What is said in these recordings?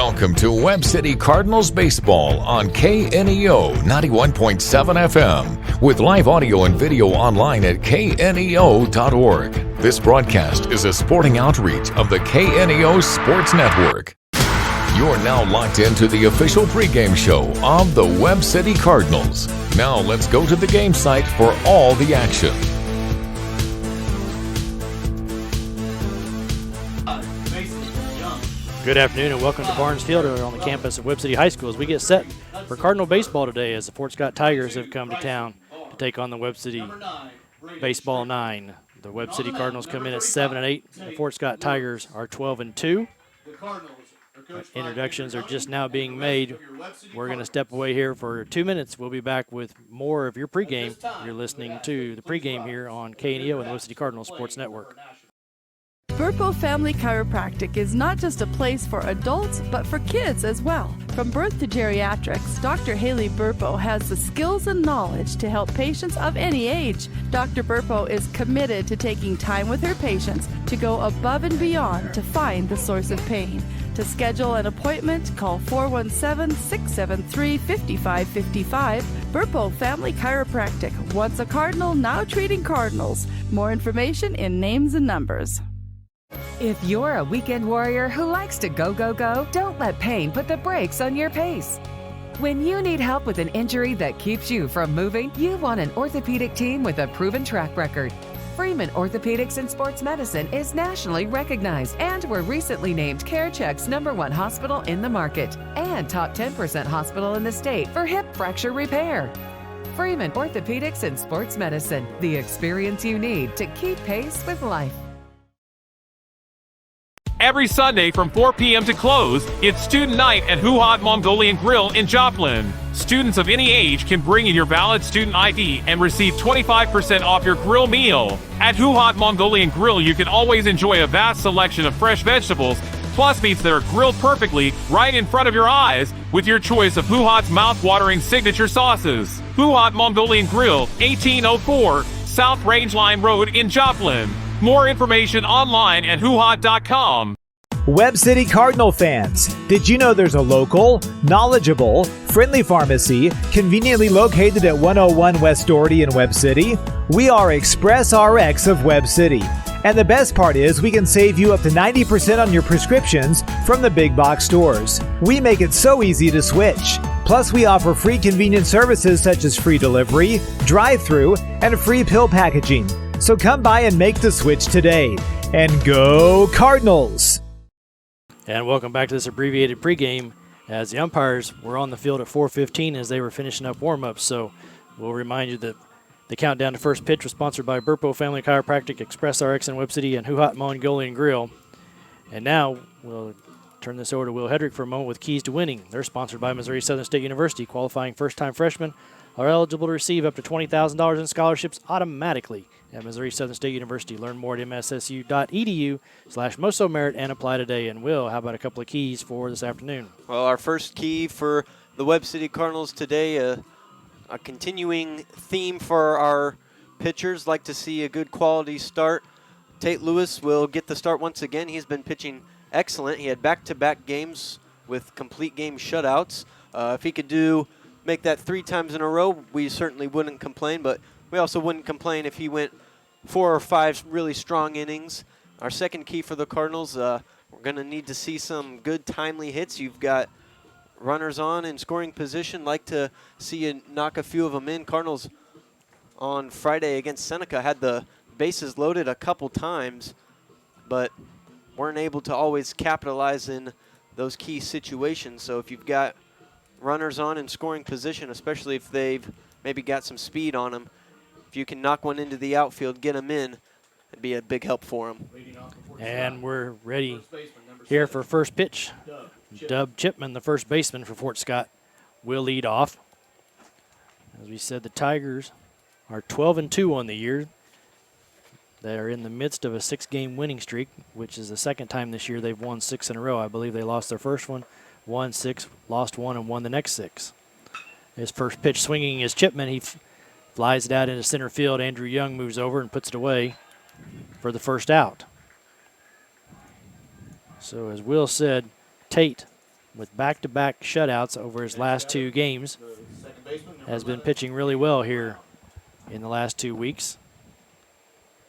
Welcome to Webb City Cardinals Baseball on KNEO 91.7 FM with live audio and video online at kneo.org. This broadcast is a sporting outreach of the KNEO Sports Network. You're now locked into the official pregame show of the Webb City Cardinals. Now let's go to the game site for all the action. Good afternoon and welcome to Barnes Field on the campus of Webb City High School as we get set for Cardinal baseball today as the Fort Scott Tigers have come to town to take on the Webb City Baseball 9. The Webb City Cardinals come in at 7-8. The Fort Scott Tigers are 12-2. Introductions are just now being made. We're going to step away here for 2 minutes. We'll be back with more of your pregame. You're listening to the pregame here on KNEO and the Webb City Cardinals Sports Network. Burpo Family Chiropractic is not just a place for adults, but for kids as well. From birth to geriatrics, Dr. Haley Burpo has the skills and knowledge to help patients of any age. Dr. Burpo is committed to taking time with her patients to go above and beyond to find the source of pain. To schedule an appointment, call 417-673-5555. Burpo Family Chiropractic, once a Cardinal, now treating Cardinals. More information in names and numbers. If you're a weekend warrior who likes to go, don't let pain put the brakes on your pace. When you need help with an injury that keeps you from moving, you want an orthopedic team with a proven track record. Freeman Orthopedics and Sports Medicine is nationally recognized, and were recently named CareCheck's #1 hospital in the market and top 10% hospital in the state for hip fracture repair. Freeman Orthopedics and Sports Medicine, the experience you need to keep pace with life. Every Sunday from 4 p.m. to close, it's Student Night at Huhat Mongolian Grill in Joplin. Students of any age can bring in your valid student ID and receive 25% off your grill meal. At Huhat Mongolian Grill, you can always enjoy a vast selection of fresh vegetables, plus meats that are grilled perfectly right in front of your eyes with your choice of Huhat's mouth-watering signature sauces. Huhat Mongolian Grill, 1804 South Range Line Road in Joplin. More information online at huhat.com. Webb City Cardinal fans, did you know there's a local, knowledgeable, friendly pharmacy conveniently located at 101 West Doherty in Webb City? We are Express RX of Webb City. And the best part is we can save you up to 90% on your prescriptions from the big box stores. We make it so easy to switch. Plus, we offer free convenient services such as free delivery, drive-through, and free pill packaging. So come by and make the switch today. And go Cardinals! And welcome back to this abbreviated pregame as the umpires were on the field at 4:15 as they were finishing up warm-ups. So we'll remind you that the countdown to first pitch was sponsored by Burpo Family Chiropractic, Express RX in Webb City, and Huhat Mongolian Grill. And now we'll turn this over to Will Hedrick for a moment with Keys to Winning. They're sponsored by Missouri Southern State University. Qualifying first-time freshmen are eligible to receive up to $20,000 in scholarships automatically at Missouri Southern State University. Learn more at mssu.edu/MosoMerit and apply today. And Will, how about a couple of keys for this afternoon? Well, our first key for the Webb City Cardinals today, a continuing theme for our pitchers. Like to see a good quality start. Tate Lewis will get the start once again. He's been pitching excellent. He had back-to-back games with complete game shutouts. If he could make that 3 times in a row, we certainly wouldn't complain, but we also wouldn't complain if he went 4 or 5 really strong innings. Our second key for the Cardinals, we're going to need to see some good timely hits. You've got runners on in scoring position. Like to see you knock a few of them in. Cardinals on Friday against Seneca had the bases loaded a couple times, but weren't able to always capitalize in those key situations. So if you've got runners on in scoring position, especially if they've maybe got some speed on them, if you can knock one into the outfield, get them in, it'd be a big help for them. And we're ready here for first pitch. Dub Chipman, the first baseman for Fort Scott, will lead off. As we said, the Tigers are 12-2 on the year. They are in the midst of a 6-game winning streak, which is the second time this year they've won 6 in a row. I believe they lost their first one, won 6, lost 1, and won the next 6. His first pitch swinging is Chipman. He flies it out into center field. Andrew Young moves over and puts it away for the first out. So as Will said, Tate with back-to-back shutouts over his last 2 games, has been pitching really well here in the last 2 weeks.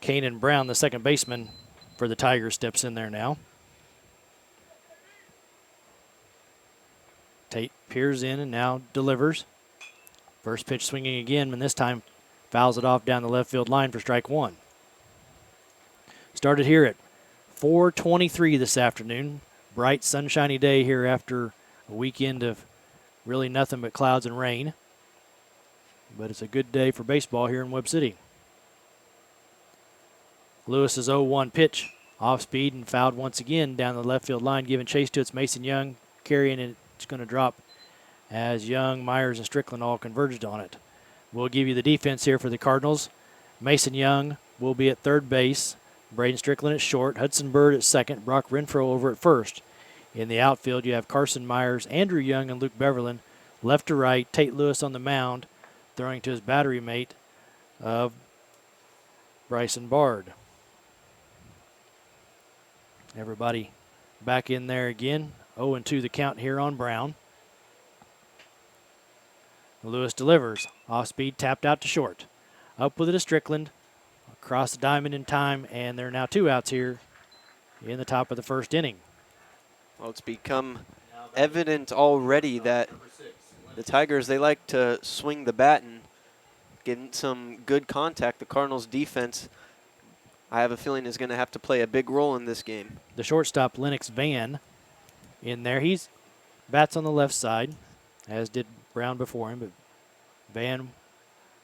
Kanan Brown, the second baseman for the Tigers, steps in there now. Tate peers in and now delivers. First pitch swinging again, and this time fouls it off down the left field line for strike 1. Started here at 4:23 this afternoon. Bright, sunshiny day here after a weekend of really nothing but clouds and rain. But it's a good day for baseball here in Webb City. Lewis's 0-1 pitch, off speed and fouled once again down the left field line, giving chase to its Mason Young, carrying it. It's going to drop as Young, Myers, and Strickland all converged on it. We'll give you the defense here for the Cardinals. Mason Young will be at third base. Braden Strickland at short. Hudson Bird at second. Brock Renfro over at first. In the outfield, you have Carson Myers, Andrew Young, and Luke Beverlin. Left to right, Tate Lewis on the mound, throwing to his battery mate of Bryson Bard. Everybody back in there again. 0-2 the count here on Brown. Lewis delivers. Off speed, tapped out to short. Up with it to Strickland. Across the diamond in time, and there are now 2 outs here in the top of the first inning. Well, it's become evident already that the Tigers, they like to swing the bat and get some good contact. The Cardinals' defense, I have a feeling, is going to have to play a big role in this game. The shortstop, Lennox Van, in there. He's bats on the left side, as did Brown before him, but Van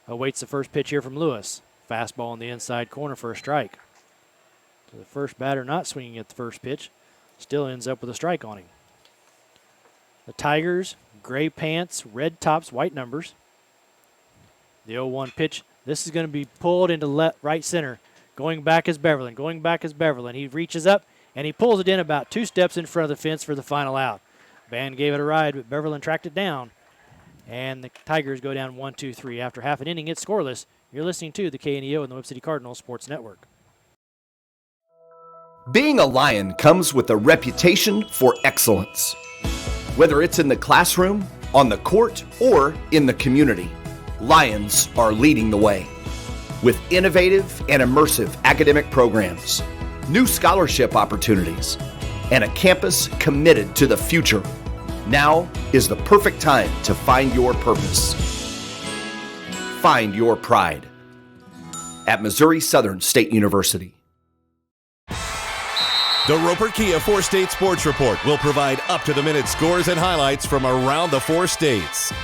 awaits the first pitch here from Lewis. Fastball in the inside corner for a strike. So the first batter not swinging at the first pitch still ends up with a strike on him. The Tigers, gray pants, red tops, white numbers. The 0-1 pitch. This is going to be pulled into right center. Going back is Beverlin. He reaches up, and he pulls it in about 2 steps in front of the fence for the final out. Van gave it a ride, but Beverlin tracked it down. And the Tigers go down 1-2-3. After half an inning, it's scoreless. You're listening to the KNEO and the Webb City Cardinals Sports Network. Being a Lion comes with a reputation for excellence. Whether it's in the classroom, on the court, or in the community, Lions are leading the way. With innovative and immersive academic programs, new scholarship opportunities, and a campus committed to the future, now is the perfect time to find your purpose. Find your pride at Missouri Southern State University. The Roper Kia 4-State Sports Report will provide up-to-the-minute scores and highlights from around the 4 states.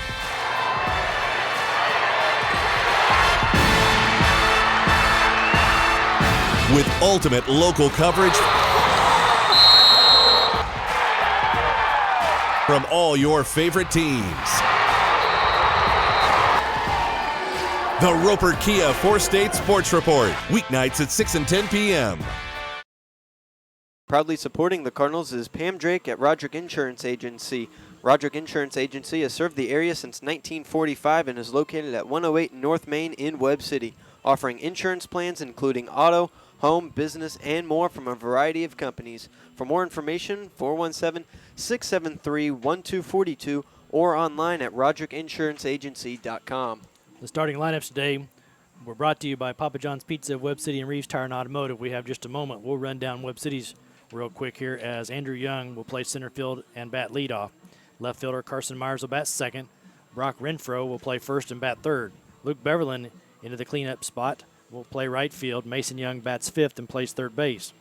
With ultimate local coverage from all your favorite teams. The Roper Kia 4-State Sports Report, weeknights at 6 and 10 p.m. Proudly supporting the Cardinals is Pam Drake at Roderick Insurance Agency. Roderick Insurance Agency has served the area since 1945 and is located at 108 North Main in Webb City, offering insurance plans including auto, home, business, and more from a variety of companies. For more information, 417-673-1242 or online at roderickinsuranceagency.com. The starting lineups today were brought to you by Papa John's Pizza, Webb City, and Reeves Tire and Automotive. We have just a moment. We'll run down Webb City's real quick here as Andrew Young will play center field and bat leadoff. Left fielder Carson Myers will bat second. Brock Renfro will play first and bat third. Luke Beverlin into the cleanup spot will play right field. Mason Young bats fifth and plays third base.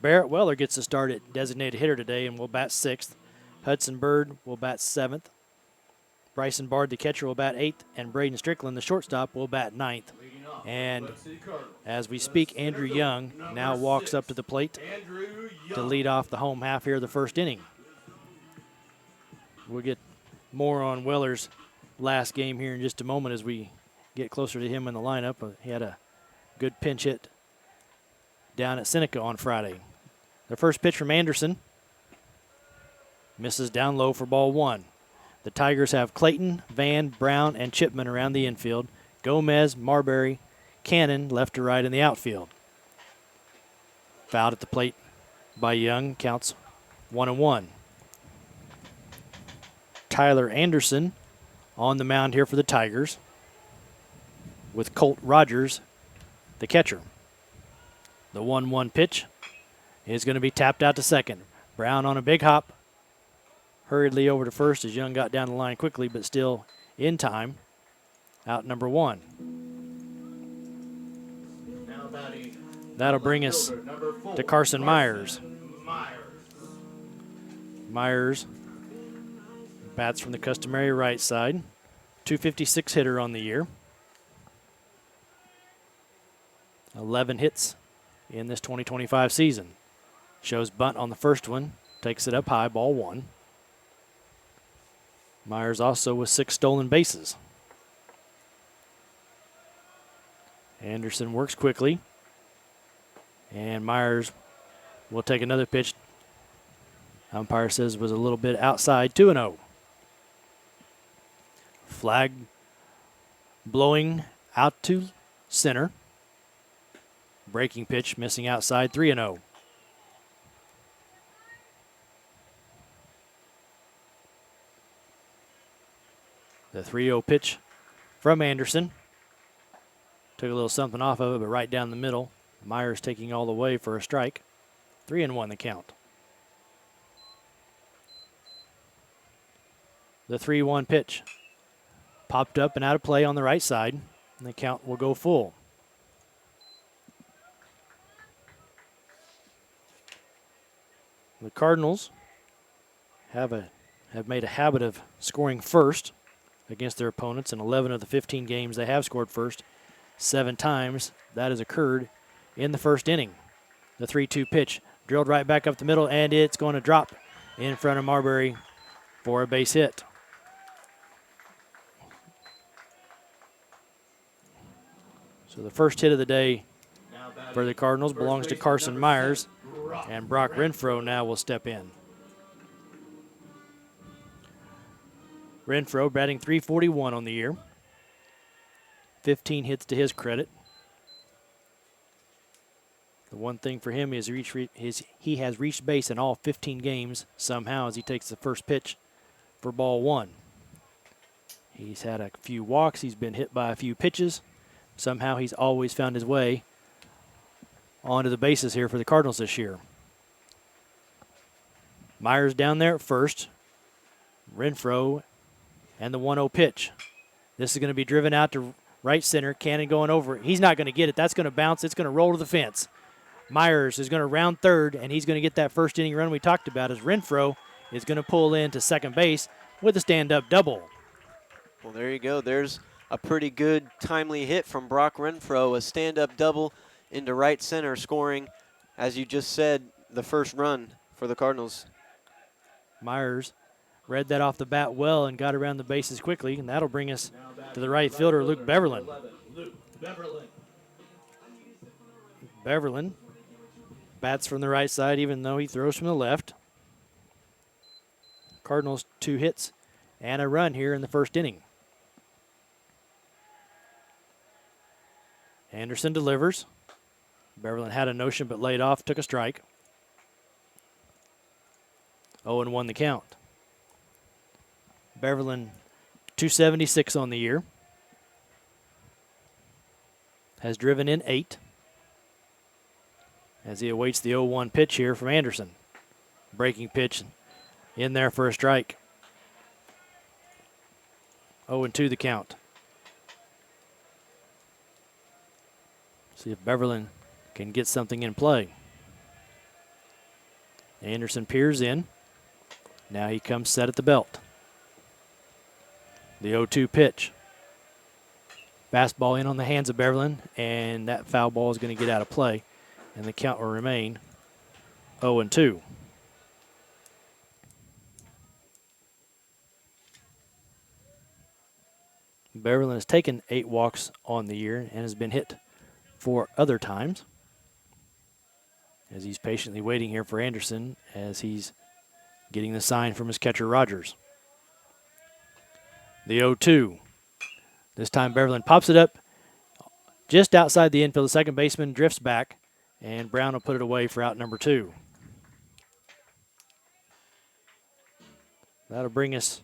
Barrett Weller gets to start at designated hitter today and will bat sixth. Hudson Bird will bat seventh. Bryson Bard, the catcher, will bat eighth, and Braden Strickland, the shortstop, will bat ninth. And as we speak, Andrew Young now walks up to the plate to lead off the home half here of the first inning. We'll get more on Weller's last game here in just a moment as we get closer to him in the lineup. He had a good pinch hit down at Seneca on Friday. The first pitch from Anderson misses down low for ball 1. The Tigers have Clayton, Van, Brown, and Chipman around the infield. Gomez, Marbury, Cannon left to right in the outfield. Fouled at the plate by Young, counts 1-1. Tyler Anderson on the mound here for the Tigers, with Colt Rogers, the catcher. The 1-1 pitch is going to be tapped out to second. Brown on a big hop, hurriedly over to first as Young got down the line quickly, but still in time. Out number 1. That'll bring us to Carson Myers. Myers bats from the customary right side. 256 hitter on the year. 11 hits in this 2025 season. Shows bunt on the first one. Takes it up high, ball 1. Myers also with 6 stolen bases. Anderson works quickly. And Myers will take another pitch. Umpire says was a little bit outside, 2-0. Flag blowing out to center. Breaking pitch missing outside, 3-0. The 3-0 pitch from Anderson. Took a little something off of it, but right down the middle. Myers taking all the way for a strike. 3-1 the count. The 3-1 pitch popped up and out of play on the right side, and the count will go full. The Cardinals have made a habit of scoring first against their opponents. In 11 of the 15 games they have scored first. 7 times that has occurred in the first inning. The 3-2 pitch drilled right back up the middle, and it's going to drop in front of Marbury for a base hit. So the first hit of the day for the Cardinals belongs to Carson Myers, and Brock Renfro now will step in. Renfro batting .341 on the year. 15 hits to his credit. The one thing for him is he has reached base in all 15 games somehow as he takes the first pitch for ball 1. He's had a few walks. He's been hit by a few pitches. Somehow he's always found his way onto the bases here for the Cardinals this year. Myers down there at first. Renfro and the 1-0 pitch. This is going to be driven out to right center. Cannon going over it. He's not going to get it. That's going to bounce. It's going to roll to the fence. Myers is going to round third, and he's going to get that first inning run we talked about as Renfro is going to pull into second base with a stand-up double. Well, there you go. There's a pretty good timely hit from Brock Renfro, a stand-up double into right center, scoring, as you just said, the first run for the Cardinals. Myers read that off the bat well and got around the bases quickly, and that'll bring us to the right fielder, Luke Beverlin. Beverlin bats from the right side even though he throws from the left. Cardinals 2 hits and a run here in the first inning. Anderson delivers. Beverlin had a notion but laid off, took a strike. 0-1 the count. Beverlin 276 on the year. Has driven in 8 as he awaits the 0-1 pitch here from Anderson. Breaking pitch in there for a strike. 0-2 the count. See if Beverlin can get something in play. Anderson peers in. Now he comes set at the belt. The 0-2 pitch. Fastball in on the hands of Beverlin, and that foul ball is going to get out of play, and the count will remain 0-2. Beverlin has taken 8 walks on the year and has been hit 4 other times as he's patiently waiting here for Anderson as he's getting the sign from his catcher Rogers. The 0-2. This time Beverlin pops it up just outside the infield. The second baseman drifts back, and Brown will put it away for out number 2. That'll bring us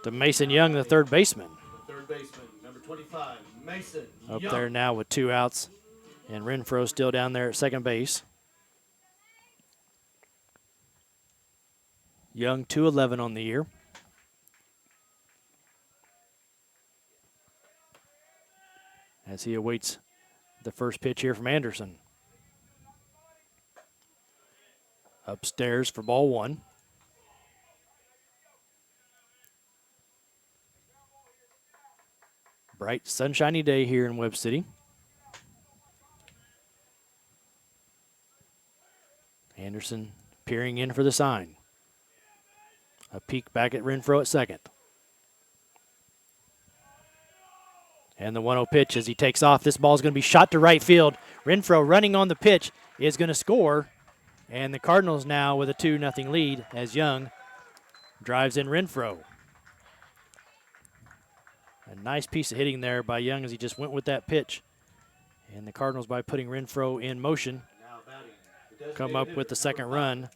to Mason Young, the third baseman. Third baseman, number 25, Mason Up Young. there now with 2 outs. And Renfro still down there at second base. Young 211 on the year. As he awaits the first pitch here from Anderson. Upstairs for ball 1. Bright, sunshiny day here in Webb City. Anderson peering in for the sign. A peek back at Renfro at second. And the 1-0 pitch as he takes off. This ball is going to be shot to right field. Renfro running on the pitch is going to score. And the Cardinals now with a 2-0 lead as Young drives in Renfro. A nice piece of hitting there by Young as he just went with that pitch. And the Cardinals, by putting Renfro in motion, come up with the second run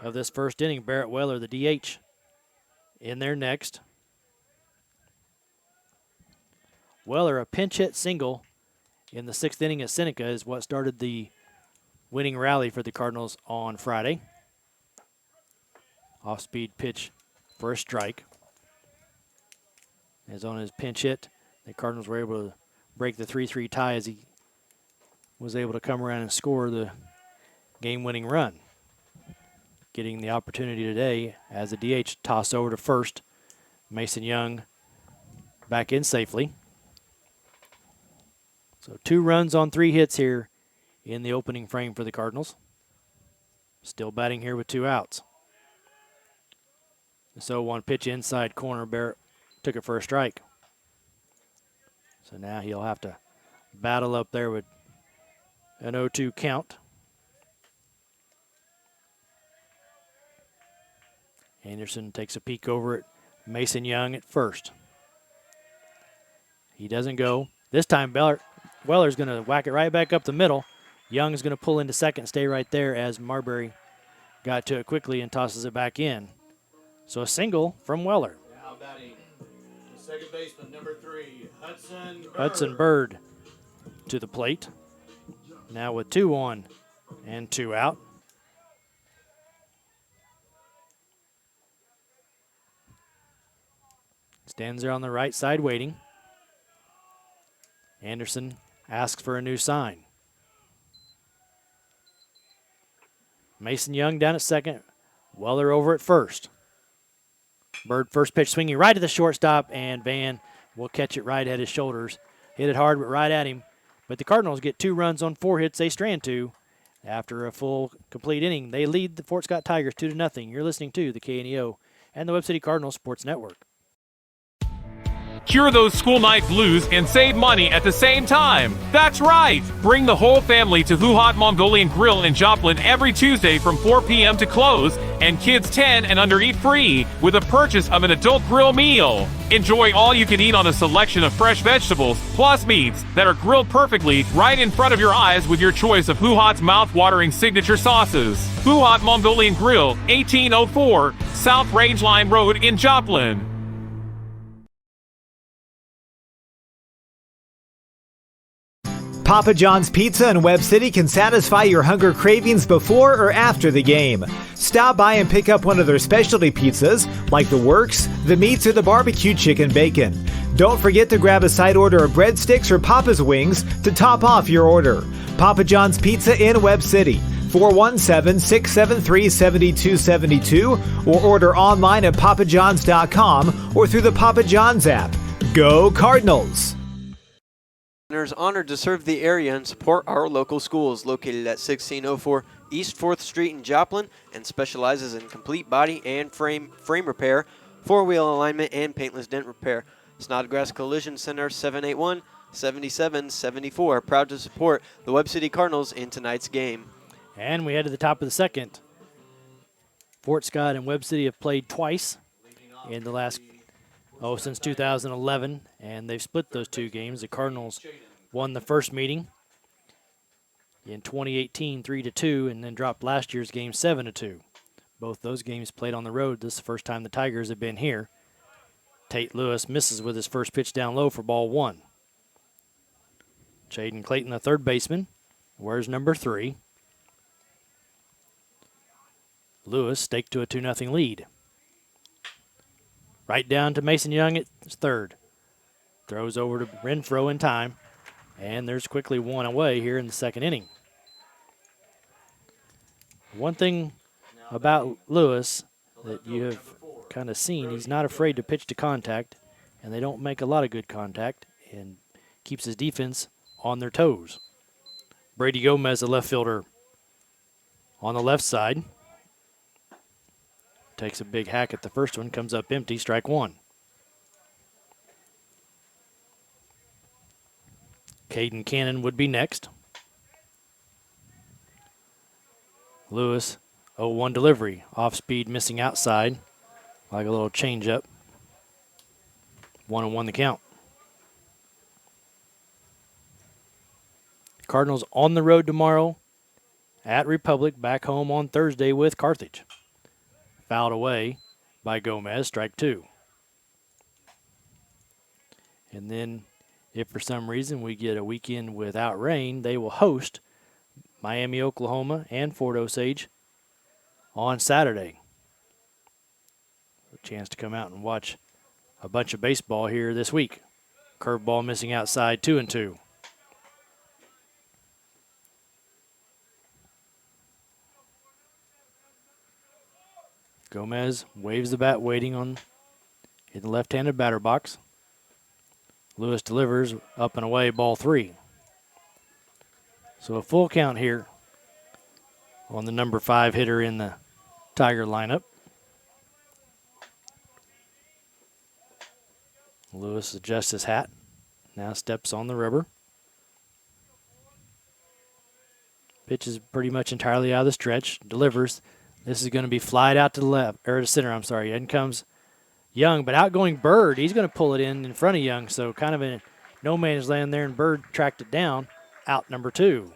of this first inning. Barrett Weller, the DH, in there next. Weller, a pinch hit single in the 6th inning at Seneca is what started the winning rally for the Cardinals on Friday. Off-speed pitch for a strike. As on his pinch hit, the Cardinals were able to break the 3-3 tie as he was able to come around and score the game-winning run. Getting the opportunity today as the DH toss over to first. Mason Young back in safely. So 2 runs on 3 hits here in the opening frame for the Cardinals. Still batting here with 2 outs. So 1 pitch inside corner. Barrett took it for a strike. So now he'll have to battle up there with an 0-2 count. Anderson takes a peek over at Mason Young at first. He doesn't go. This time Weller's going to whack it right back up the middle. Young's going to pull into second, stay right there as Marbury got to it quickly and tosses it back in. So a single from Weller. Now batting the second baseman, number 3, Hudson Bird. Hudson Bird to the plate. Now with 2 on and 2 out. Stands there on the right side waiting. Anderson asks for a new sign. Mason Young down at second. Weller over at first. Bird first pitch swinging right to the shortstop, and Van will catch it right at his shoulders. Hit it hard, but right at him. But the Cardinals get 2 runs on 4 hits they strand to. After a full, complete inning, they lead the Fort Scott Tigers 2-0. You're listening to the KNEO and the Webb City Cardinals Sports Network. Cure those school night blues and save money at the same time. That's right! Bring the whole family to Who Hot Mongolian Grill in Joplin every Tuesday from 4 p.m. to close, and kids 10 and under eat free with a purchase of an adult grill meal. Enjoy all you can eat on a selection of fresh vegetables plus meats that are grilled perfectly right in front of your eyes with your choice of Who Hot's mouth-watering signature sauces. Who Hot Mongolian Grill, 1804 South Rangeline Road in Joplin. Papa John's Pizza in Webb City can satisfy your hunger cravings before or after the game. Stop by and pick up one of their specialty pizzas, like the Works, the Meats, or the Barbecue Chicken Bacon. Don't forget to grab a side order of breadsticks or Papa's Wings to top off your order. Papa John's Pizza in Webb City, 417-673-7272, or order online at papajohns.com or through the Papa John's app. Go Cardinals! Honored to serve the area and support our local schools, located at 1604 East 4th Street in Joplin, and specializes in complete body and frame repair, 4-wheel alignment, and paintless dent repair. Snodgrass Collision Center, 781-7774, proud to support the Webb City Cardinals in tonight's game. And we head to the top of the second. Fort Scott and Webb City have played twice in the last since 2011, and they've split those 2 games. The Cardinals won the first meeting in 2018 3-2, and then dropped last year's game 7-2. Both those games played on the road. This is the first time the Tigers have been here. Tate Lewis misses with his first pitch down low for ball 1. Jaden Clayton, the third baseman, wears number 3. Lewis staked to a 2-0 lead. Right down to Mason Young at third. Throws over to Renfro in time, and there's quickly one away here in the second inning. One thing about Lewis that you have kind of seen, he's not afraid to pitch to contact, and they don't make a lot of good contact, and keeps his defense on their toes. Brady Gomez, the left fielder, on the left side. Takes a big hack at the first one, comes up empty, strike 1. Caden Cannon would be next. Lewis, 0-1 delivery. Off speed, missing outside. Like a little changeup. 1-1 the count. Cardinals on the road tomorrow at Republic, back home on Thursday with Carthage. Fouled away by Gomez, strike 2. And then, if for some reason we get a weekend without rain, they will host Miami, Oklahoma, and Fort Osage on Saturday. A chance to come out and watch a bunch of baseball here this week. Curveball missing outside, 2-2. Gomez waves the bat, waiting on in the left-handed batter box. Lewis delivers up and away, ball 3. So a full count here on the number 5 hitter in the Tiger lineup. Lewis adjusts his hat, now steps on the rubber. Pitch is pretty much entirely out of the stretch, delivers. This is going to be flied out to the left, or to center, I'm sorry. In comes Young, but outgoing Bird, he's going to pull it in front of Young, so kind of in no man's land there, and Bird tracked it down, out number 2.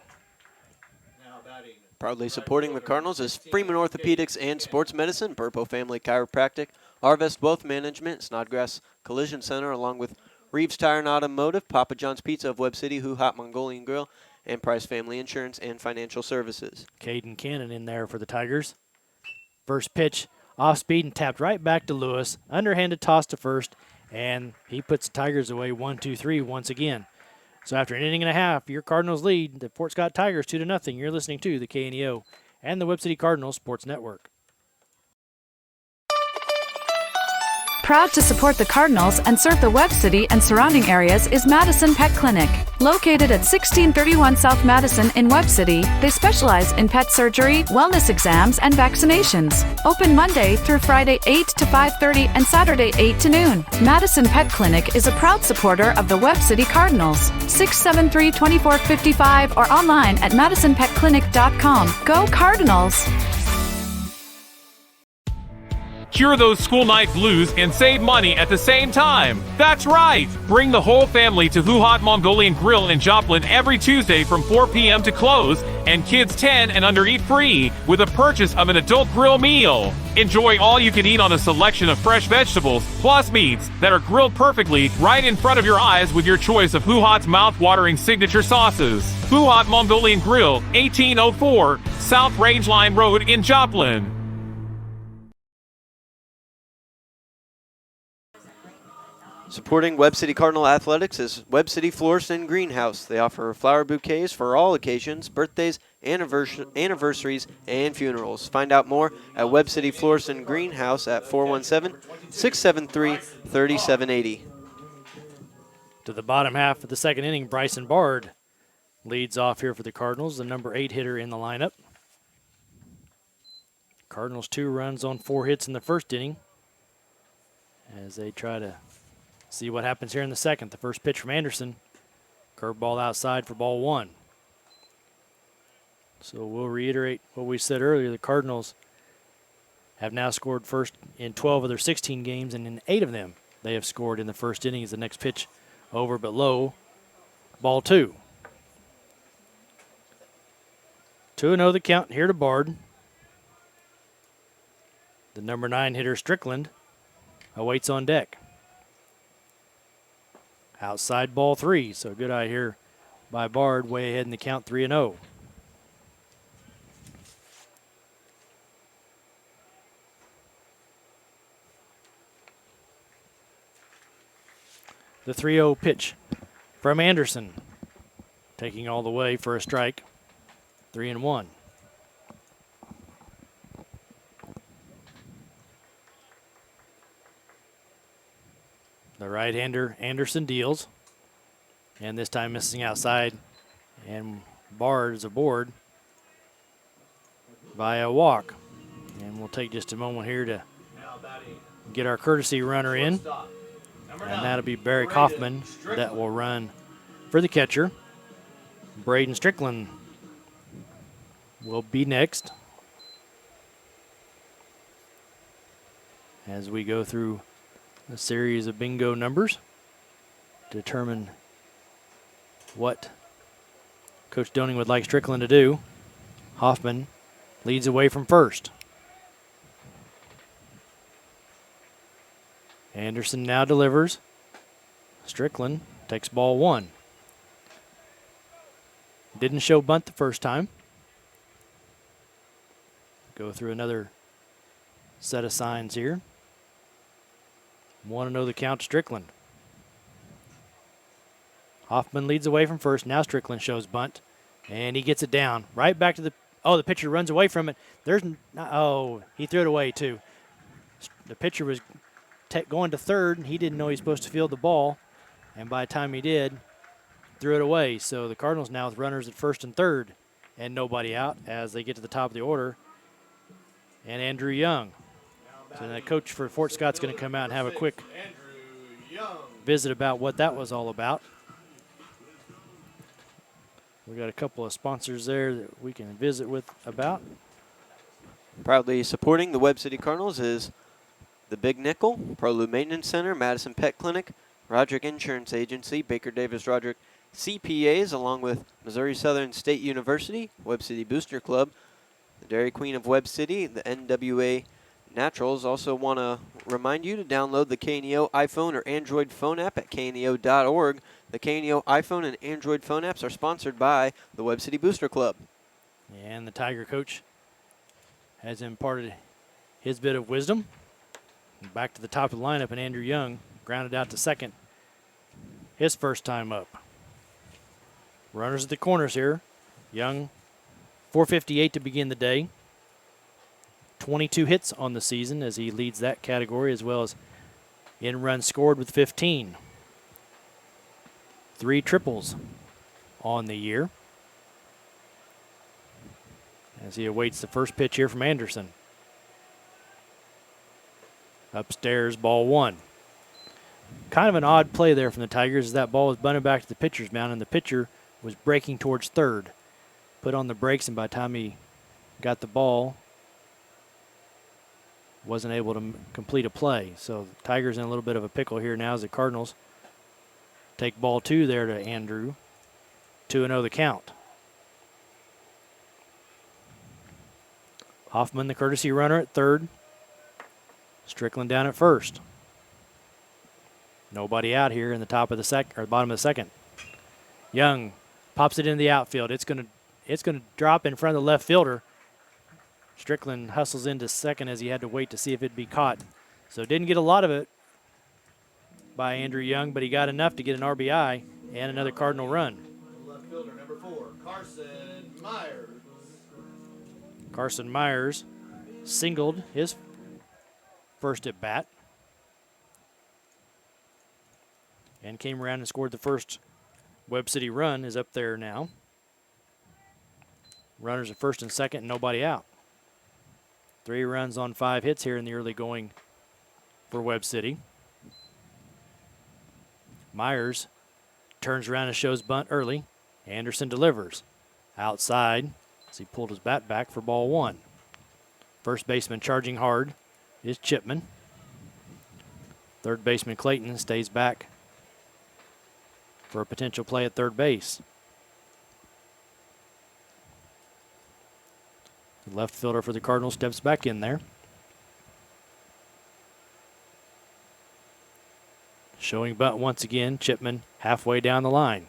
Proudly supporting the Cardinals is Freeman Orthopedics and Sports Medicine, Burpo Family Chiropractic, Arvest Wealth Management, Snodgrass Collision Center, along with Reeves Tire and Automotive, Papa John's Pizza of Webb City, Who Hot Mongolian Grill, and Price Family Insurance and Financial Services. Caden Cannon in there for the Tigers. First pitch off speed and tapped right back to Lewis. Underhanded toss to first, and he puts the Tigers away 1-2-3 once again. So after an inning and a half, your Cardinals lead the Fort Scott Tigers 2-0. You're listening to the KNEO and the Webb City Cardinals Sports Network. Proud to support the Cardinals and serve the Webb City and surrounding areas is Madison Pet Clinic. Located at 1631 South Madison in Webb City, they specialize in pet surgery, wellness exams, and vaccinations. Open Monday through Friday 8 to 5:30 and Saturday 8 to noon. Madison Pet Clinic is a proud supporter of the Webb City Cardinals. 673-2455 or online at madisonpetclinic.com. Go Cardinals! Cure those school night blues and save money at the same time. That's right! Bring the whole family to Who Hot Mongolian Grill in Joplin every Tuesday from 4 p.m. to close, and kids 10 and under eat free with a purchase of an adult grill meal. Enjoy all you can eat on a selection of fresh vegetables, plus meats that are grilled perfectly right in front of your eyes with your choice of Who Hot's mouth-watering signature sauces. Who Hot Mongolian Grill, 1804 South Rangeline Road in Joplin. Supporting Webb City Cardinal Athletics is Webb City Florist and Greenhouse. They offer flower bouquets for all occasions, birthdays, anniversaries, and funerals. Find out more at Webb City Florist and Greenhouse at 417-673-3780. To the bottom half of the second inning, Bryson Bard leads off here for the Cardinals, the number 8 hitter in the lineup. Cardinals 2 runs on 4 hits in the first inning as they try to see what happens here in the second. The first pitch from Anderson. Curveball outside for ball 1. So we'll reiterate what we said earlier. The Cardinals have now scored first in 12 of their 16 games, and in 8 of them they have scored in the first inning. As the next pitch over but low. Ball 2. 2-0 the count here to Bard. The number 9 hitter Strickland awaits on deck. Outside ball 3. So good eye here by Bard, way ahead in the count 3-0. The 3-0 pitch from Anderson, taking all the way for a strike. 3-1. The right-hander Anderson deals, and this time missing outside, and Bard is aboard by a walk. And we'll take just a moment here to get our courtesy runner in, and that'll be Barry Kaufman that will run for the catcher. Braden Strickland will be next as we go through a series of bingo numbers to determine what Coach Doning would like Strickland to do. Hoffman leads away from first. Anderson now delivers. Strickland takes ball 1. Didn't show bunt the first time. Go through another set of signs here. 1-0 the count to Strickland. Hoffman leads away from first. Now Strickland shows bunt, and he gets it down. Right back to the the pitcher runs away from it. He threw it away too. The pitcher was going to third, and he didn't know he was supposed to field the ball, and by the time he did, threw it away. So the Cardinals now with runners at first and third, and nobody out as they get to the top of the order. And Andrew Young. So the coach for Fort Scott's going to come out and have a quick visit about what that was all about. We got a couple of sponsors there that we can visit with about. Proudly supporting the Webb City Cardinals is the Big Nickel, Prolu Maintenance Center, Madison Pet Clinic, Roderick Insurance Agency, Baker Davis Roderick CPAs, along with Missouri Southern State University, Webb City Booster Club, the Dairy Queen of Webb City, the NWA Naturals. Also want to remind you to download the KNEO iPhone or Android phone app at kneo.org. The KNEO iPhone and Android phone apps are sponsored by the Webb City Booster Club. And the Tiger coach has imparted his bit of wisdom. Back to the top of the lineup, and Andrew Young grounded out to second his first time up. Runners at the corners here. Young, 458 to begin the day. 22 hits on the season as he leads that category, as well as in runs scored with 15. 3 triples on the year as he awaits the first pitch here from Anderson. Upstairs, ball 1. Kind of an odd play there from the Tigers as that ball was bunted back to the pitcher's mound, and the pitcher was breaking towards third. Put on the brakes, and by the time he got the ball, wasn't able to complete a play. So the Tigers in a little bit of a pickle here now as the Cardinals take ball 2 there to Andrew. 2-0 the count. Hoffman, the courtesy runner at third. Strickland down at first. Nobody out here in the top of the bottom of the second. Young pops it in the outfield. It's gonna drop in front of the left fielder. Strickland hustles into second as he had to wait to see if it'd be caught. So didn't get a lot of it by Andrew Young, but he got enough to get an RBI and another Cardinal run. Left fielder number 4, Carson Myers. Carson Myers singled his first at bat and came around and scored the first Webb City run. Is up there now. Runners at first and second, nobody out. 3 runs on 5 hits here in the early going for Webb City. Myers turns around and shows bunt early. Anderson delivers. Outside as he pulled his bat back for ball 1. First baseman charging hard is Chipman. Third baseman Clayton stays back for a potential play at third base. The left fielder for the Cardinals steps back in there. Showing bunt once again. Chipman halfway down the line.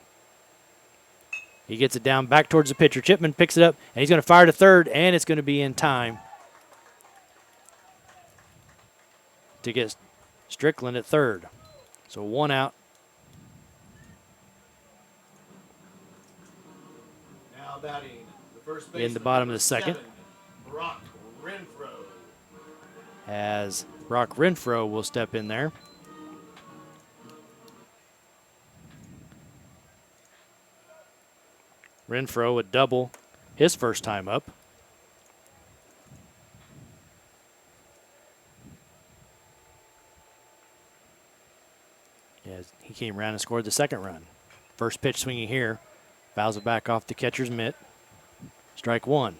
He gets it down back towards the pitcher. Chipman picks it up, and he's going to fire to third, and it's going to be in time to get Strickland at third. So 1 out. Now batting the first In the baseman, bottom of number the second. 7, Brock Renfro. As Brock Renfro will step in there. Renfro would double his first time up. As he came around and scored the second run. First pitch swinging here. Fouls it back off the catcher's mitt. Strike 1.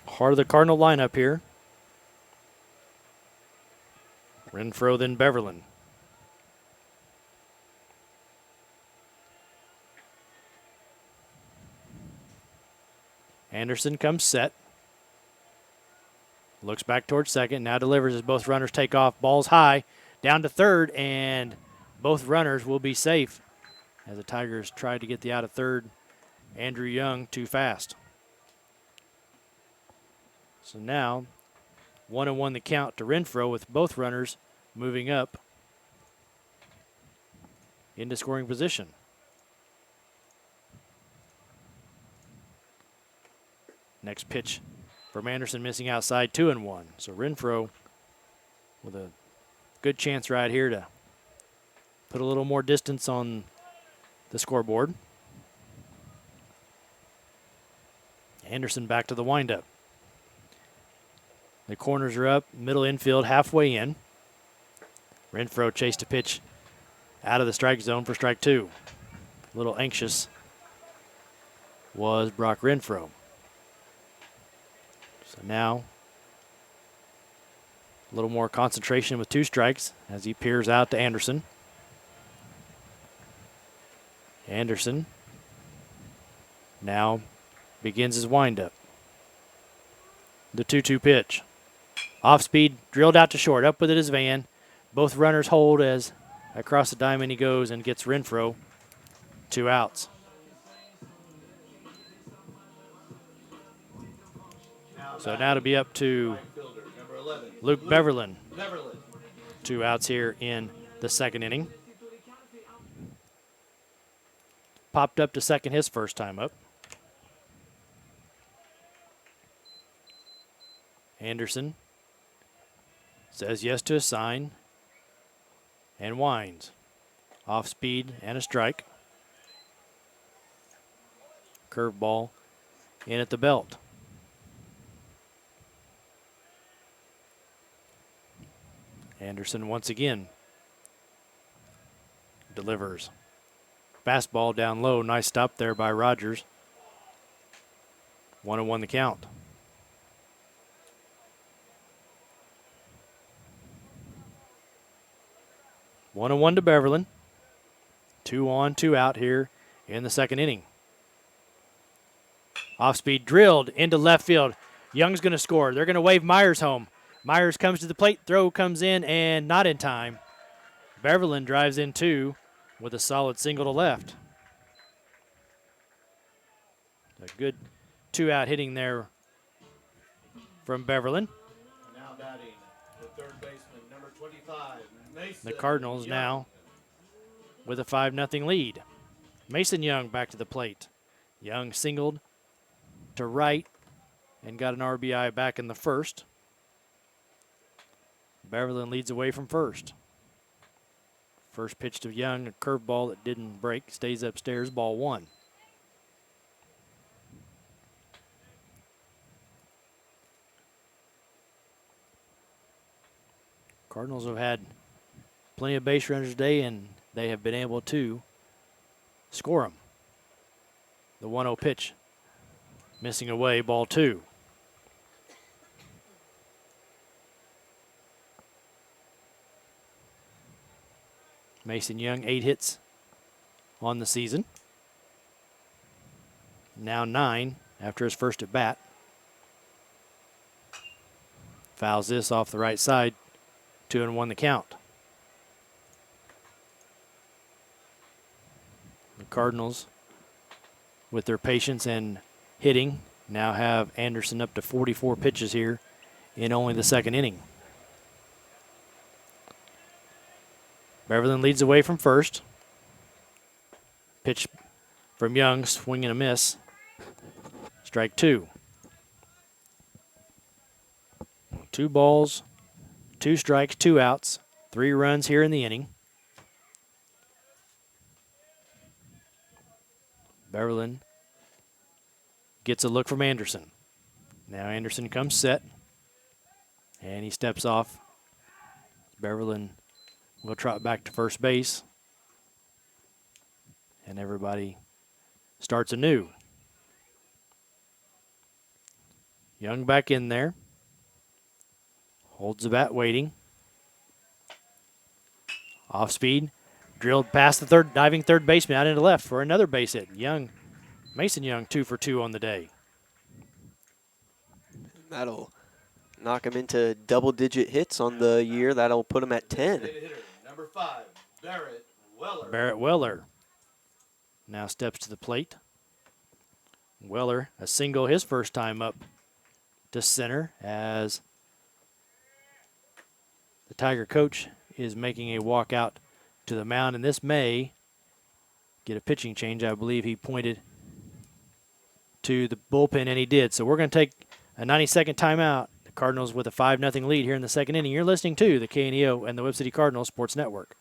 Heart of the Cardinal lineup here. Renfro, then Beverlin. Anderson comes set. Looks back towards second. Now delivers as both runners take off. Ball's high. Down to third, and both runners will be safe as the Tigers try to get the out of third. Andrew Young too fast. So now 1-1 the count to Renfro with both runners moving up into scoring position. Next pitch from Anderson missing outside, 2-1. So Renfro with a good chance right here to put a little more distance on the scoreboard. Anderson back to the windup. The corners are up, middle infield halfway in. Renfro chased a pitch out of the strike zone for strike 2. A little anxious was Brock Renfro. So now a little more concentration with 2 strikes as he peers out to Anderson. Anderson now begins his windup. The 2-2 pitch. Off speed, drilled out to short. Up with it is Van. Both runners hold as across the diamond he goes and gets Renfro 2 outs. So now to be up to Luke Beverlin. 2 outs here in the second inning. Popped up to second his first time up. Anderson says yes to a sign and winds. Off speed and a strike. Curveball in at the belt. Anderson once again delivers. Fastball down low. Nice stop there by Rogers. 1-1 the count. One and 1 to Beverlin. 2 on, 2 out here in the second inning. Off speed drilled into left field. Young's going to score. They're going to wave Myers home. Myers comes to the plate. Throw comes in and not in time. Beverlin drives in 2 with a solid single to left. A good 2 out hitting there from Beverlin. Now batting the third baseman, number 25, Mason The Cardinals Young. now with a 5-0 lead. Mason Young back to the plate. Young singled to right and got an RBI back in the first. Beverlin leads away from first. First pitch to Young, a curveball that didn't break, stays upstairs, ball 1. Cardinals have had plenty of base runners today, and they have been able to score them. The 1-0 pitch missing away, ball 2. Mason Young, 8 hits on the season. Now 9 after his first at bat. Fouls this off the right side 2-1 the count. The Cardinals, with their patience and hitting, now have Anderson up to 44 pitches here in only the second inning. Beverland leads away from first. Pitch from Young, swing and a miss. Strike 2. 2 balls, 2 strikes, 2 outs, 3 runs here in the inning. Beverland gets a look from Anderson. Now Anderson comes set, and he steps off. Beverland will trot back to first base, and everybody starts anew. Young back in there. Holds the bat waiting. Off speed. Drilled past the diving third baseman out into left for another base hit. Mason Young 2 for 2 on the day. That'll knock him into double-digit hits on the year. That'll put him at 10. Hitter, number 5, Barrett Weller. Barrett Weller now steps to the plate. Weller, a single his first time up to center as the Tiger coach is making a walk out to the mound, and this may get a pitching change. I believe he pointed to the bullpen, and he did. So we're going to take a 90-second timeout. The Cardinals with a 5-0 lead here in the second inning. You're listening to the KNEO and the Webb City Cardinals Sports Network.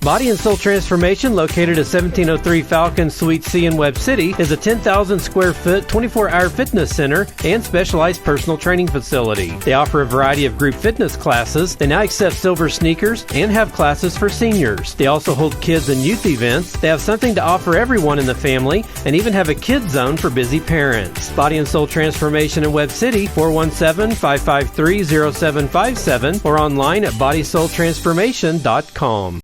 Body and Soul Transformation, located at 1703 Falcon Suite C in Webb City, is a 10,000 square foot, 24-hour fitness center and specialized personal training facility. They offer a variety of group fitness classes. They now accept silver sneakers and have classes for seniors. They also hold kids and youth events. They have something to offer everyone in the family and even have a kids zone for busy parents. Body and Soul Transformation in Webb City, 417-553-0757 or online at bodysoultransformation.com.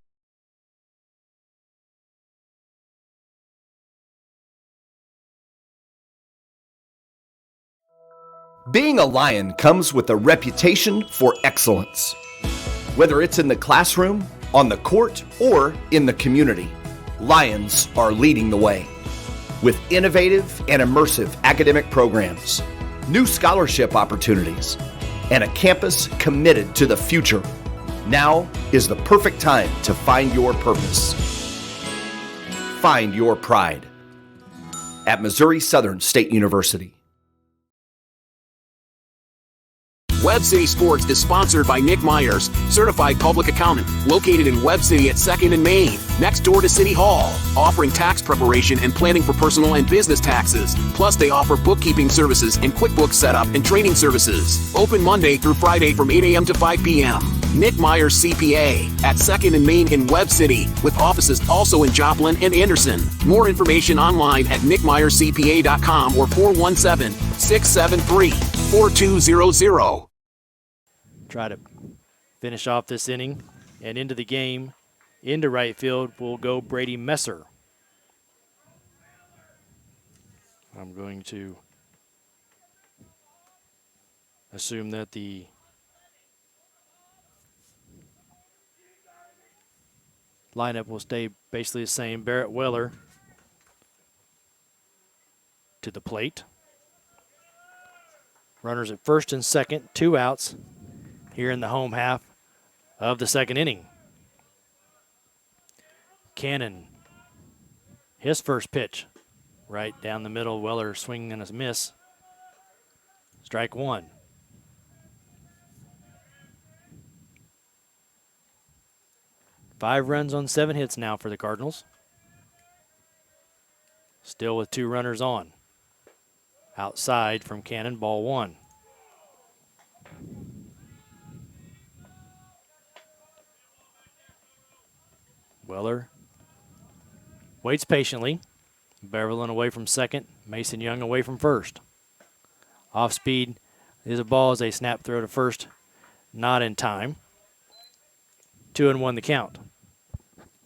Being a Lion comes with a reputation for excellence. Whether it's in the classroom, on the court, or in the community, Lions are leading the way. With innovative and immersive academic programs, new scholarship opportunities, and a campus committed to the future, now is the perfect time to find your purpose. Find your pride at Missouri Southern State University. Webb City Sports is sponsored by Nick Myers, certified public accountant, located in Webb City at 2nd and Main, next door to City Hall, offering tax preparation and planning for personal and business taxes. Plus, they offer bookkeeping services and QuickBooks setup and training services. Open Monday through Friday from 8 a.m. to 5 p.m. Nick Myers CPA at 2nd and Main in Webb City, with offices also in Joplin and Anderson. More information online at nickmyerscpa.com or 417-673-4200. Try to finish off this inning, and into the game, into right field will go Brady Messer. I'm going to assume that the lineup will stay basically the same. Barrett Weller to the plate. Runners at first and second, 2 outs here in the home half of the second inning. Cannon, his first pitch, right down the middle. Weller swinging and a miss. Strike 1. Five runs on 7 hits now for the Cardinals. Still with 2 runners on. Outside from Cannon, ball 1. Weller waits patiently. Beverland away from second. Mason Young away from first. Off speed is a ball as a snap throw to first. Not in time. 2-1 the count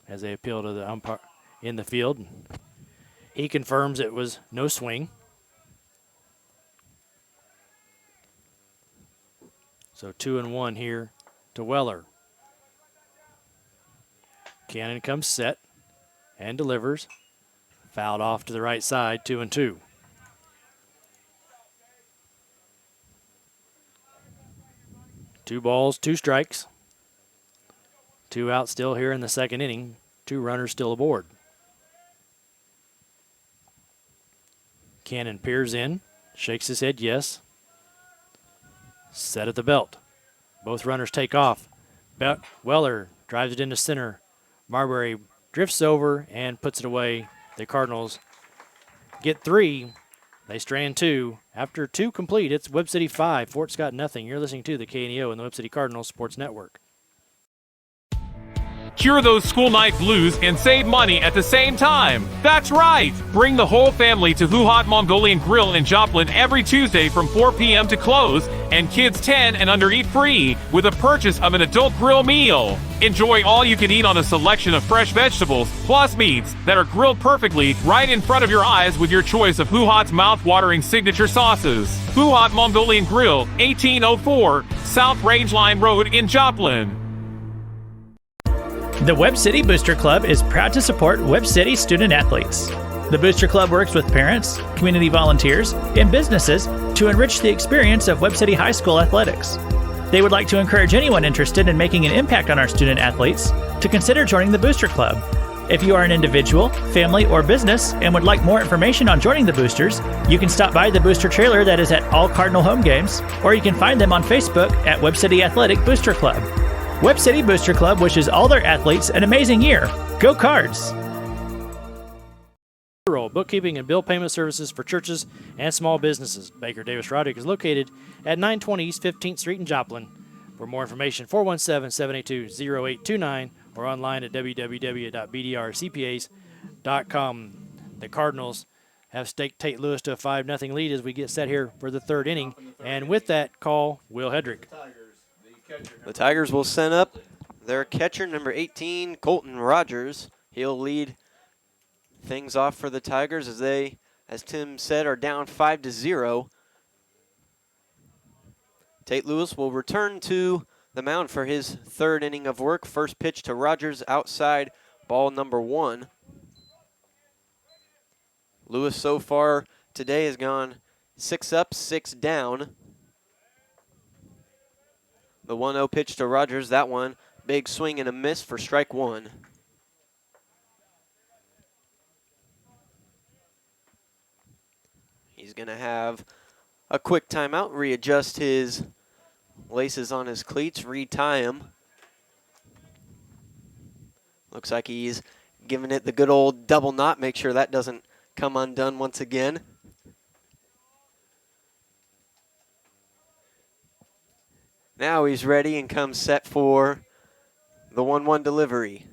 as they appeal to the umpire in the field. He confirms it was no swing. So 2-1 here to Weller. Cannon comes set and delivers. Fouled off to the right side, 2-2. Two balls, two strikes. Two out still here in the second inning. Two runners still aboard. Cannon peers in, shakes his head yes. Set at the belt. Both runners take off. Weller drives it into center. Marbury drifts over and puts it away. The Cardinals get 3. They strand 2. After 2 complete, it's Webb City 5, Fort Scott nothing. You're listening to the KNEO and the Webb City Cardinals Sports Network. Cure those school night blues and save money at the same time. That's right! Bring the whole family to Who Hot Mongolian Grill in Joplin every Tuesday from 4 p.m. to close, and kids 10 and under eat free with a purchase of an adult grill meal. Enjoy all you can eat on a selection of fresh vegetables, plus meats that are grilled perfectly right in front of your eyes with your choice of Who Hot's mouth-watering signature sauces. Who Hot Mongolian Grill, 1804 South Rangeline Road in Joplin. The Webb City Booster Club is proud to support Webb City student athletes. The Booster Club works with parents, community volunteers, and businesses to enrich the experience of Webb City High School athletics. They would like to encourage anyone interested in making an impact on our student athletes to consider joining the Booster Club. If you are an individual, family, or business and would like more information on joining the Boosters, you can stop by the Booster trailer that is at all Cardinal home games, or you can find them on Facebook at Webb City Athletic Booster Club. Webb City Booster Club wishes all their athletes an amazing year. Go Cards! Bookkeeping and bill payment services for churches and small businesses. Baker Davis Roderick is located at 920 East 15th Street in Joplin. For more information, 417-782-0829 or online at www.bdrcpas.com. The Cardinals have staked Tate Lewis to a 5-0 lead as we get set here for the third inning. And with that call, Will Hedrick. The Tigers will send up their catcher, number 18, Colton Rogers. He'll lead things off for the Tigers as they, as Tim said, are down 5-0. Tate Lewis will return to the mound for his third inning of work. First pitch to Rogers outside, ball number 1. Lewis so far today has gone 6 up, 6 down. The 1-0 pitch to Rogers, that one, big swing and a miss for strike 1. He's going to have a quick timeout, readjust his laces on his cleats, retie him. Looks like he's giving it the good old double knot, make sure that doesn't come undone once again. Now he's ready and comes set for the 1-1 delivery.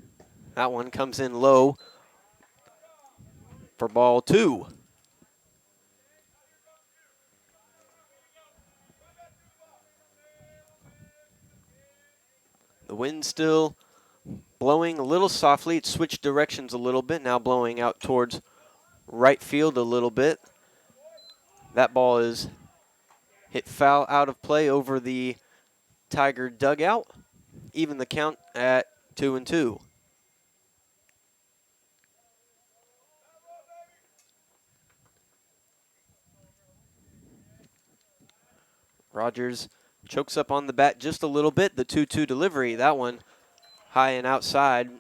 That one comes in low for ball 2. The wind still blowing a little softly. It switched directions a little bit, now blowing out towards right field a little bit. That ball is hit foul out of play over the Tiger dugout. Even the count at 2-2. Rogers chokes up on the bat just a little bit. The 2-2 delivery, that one high and outside.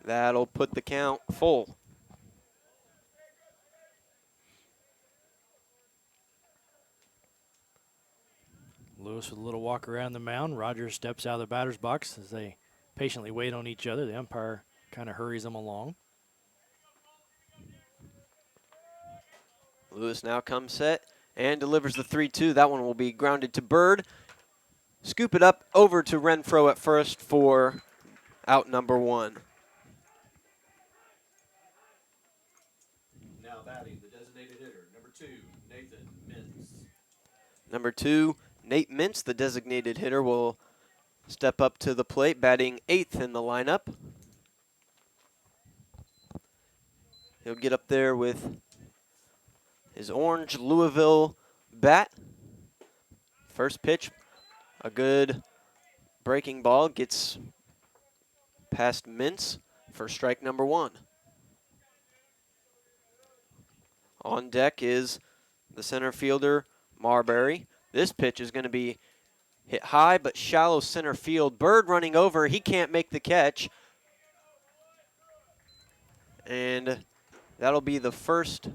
That'll put the count full. Lewis with a little walk around the mound. Rogers steps out of the batter's box as they patiently wait on each other. The umpire kind of hurries them along. Lewis now comes set and delivers the 3-2. That one will be grounded to Bird. Scoop it up over to Renfro at first for out number 1. Now batting, the designated hitter, number 2, Nathan Mintz. Number 2, Nate Mintz, the designated hitter, will step up to the plate, batting 8th in the lineup. He'll get up there with his orange Louisville bat. First pitch, a good breaking ball gets past Mintz for strike number 1. On deck is the center fielder, Marbury. This pitch is going to be hit high but shallow center field. Bird running over. He can't make the catch. And that'll be the first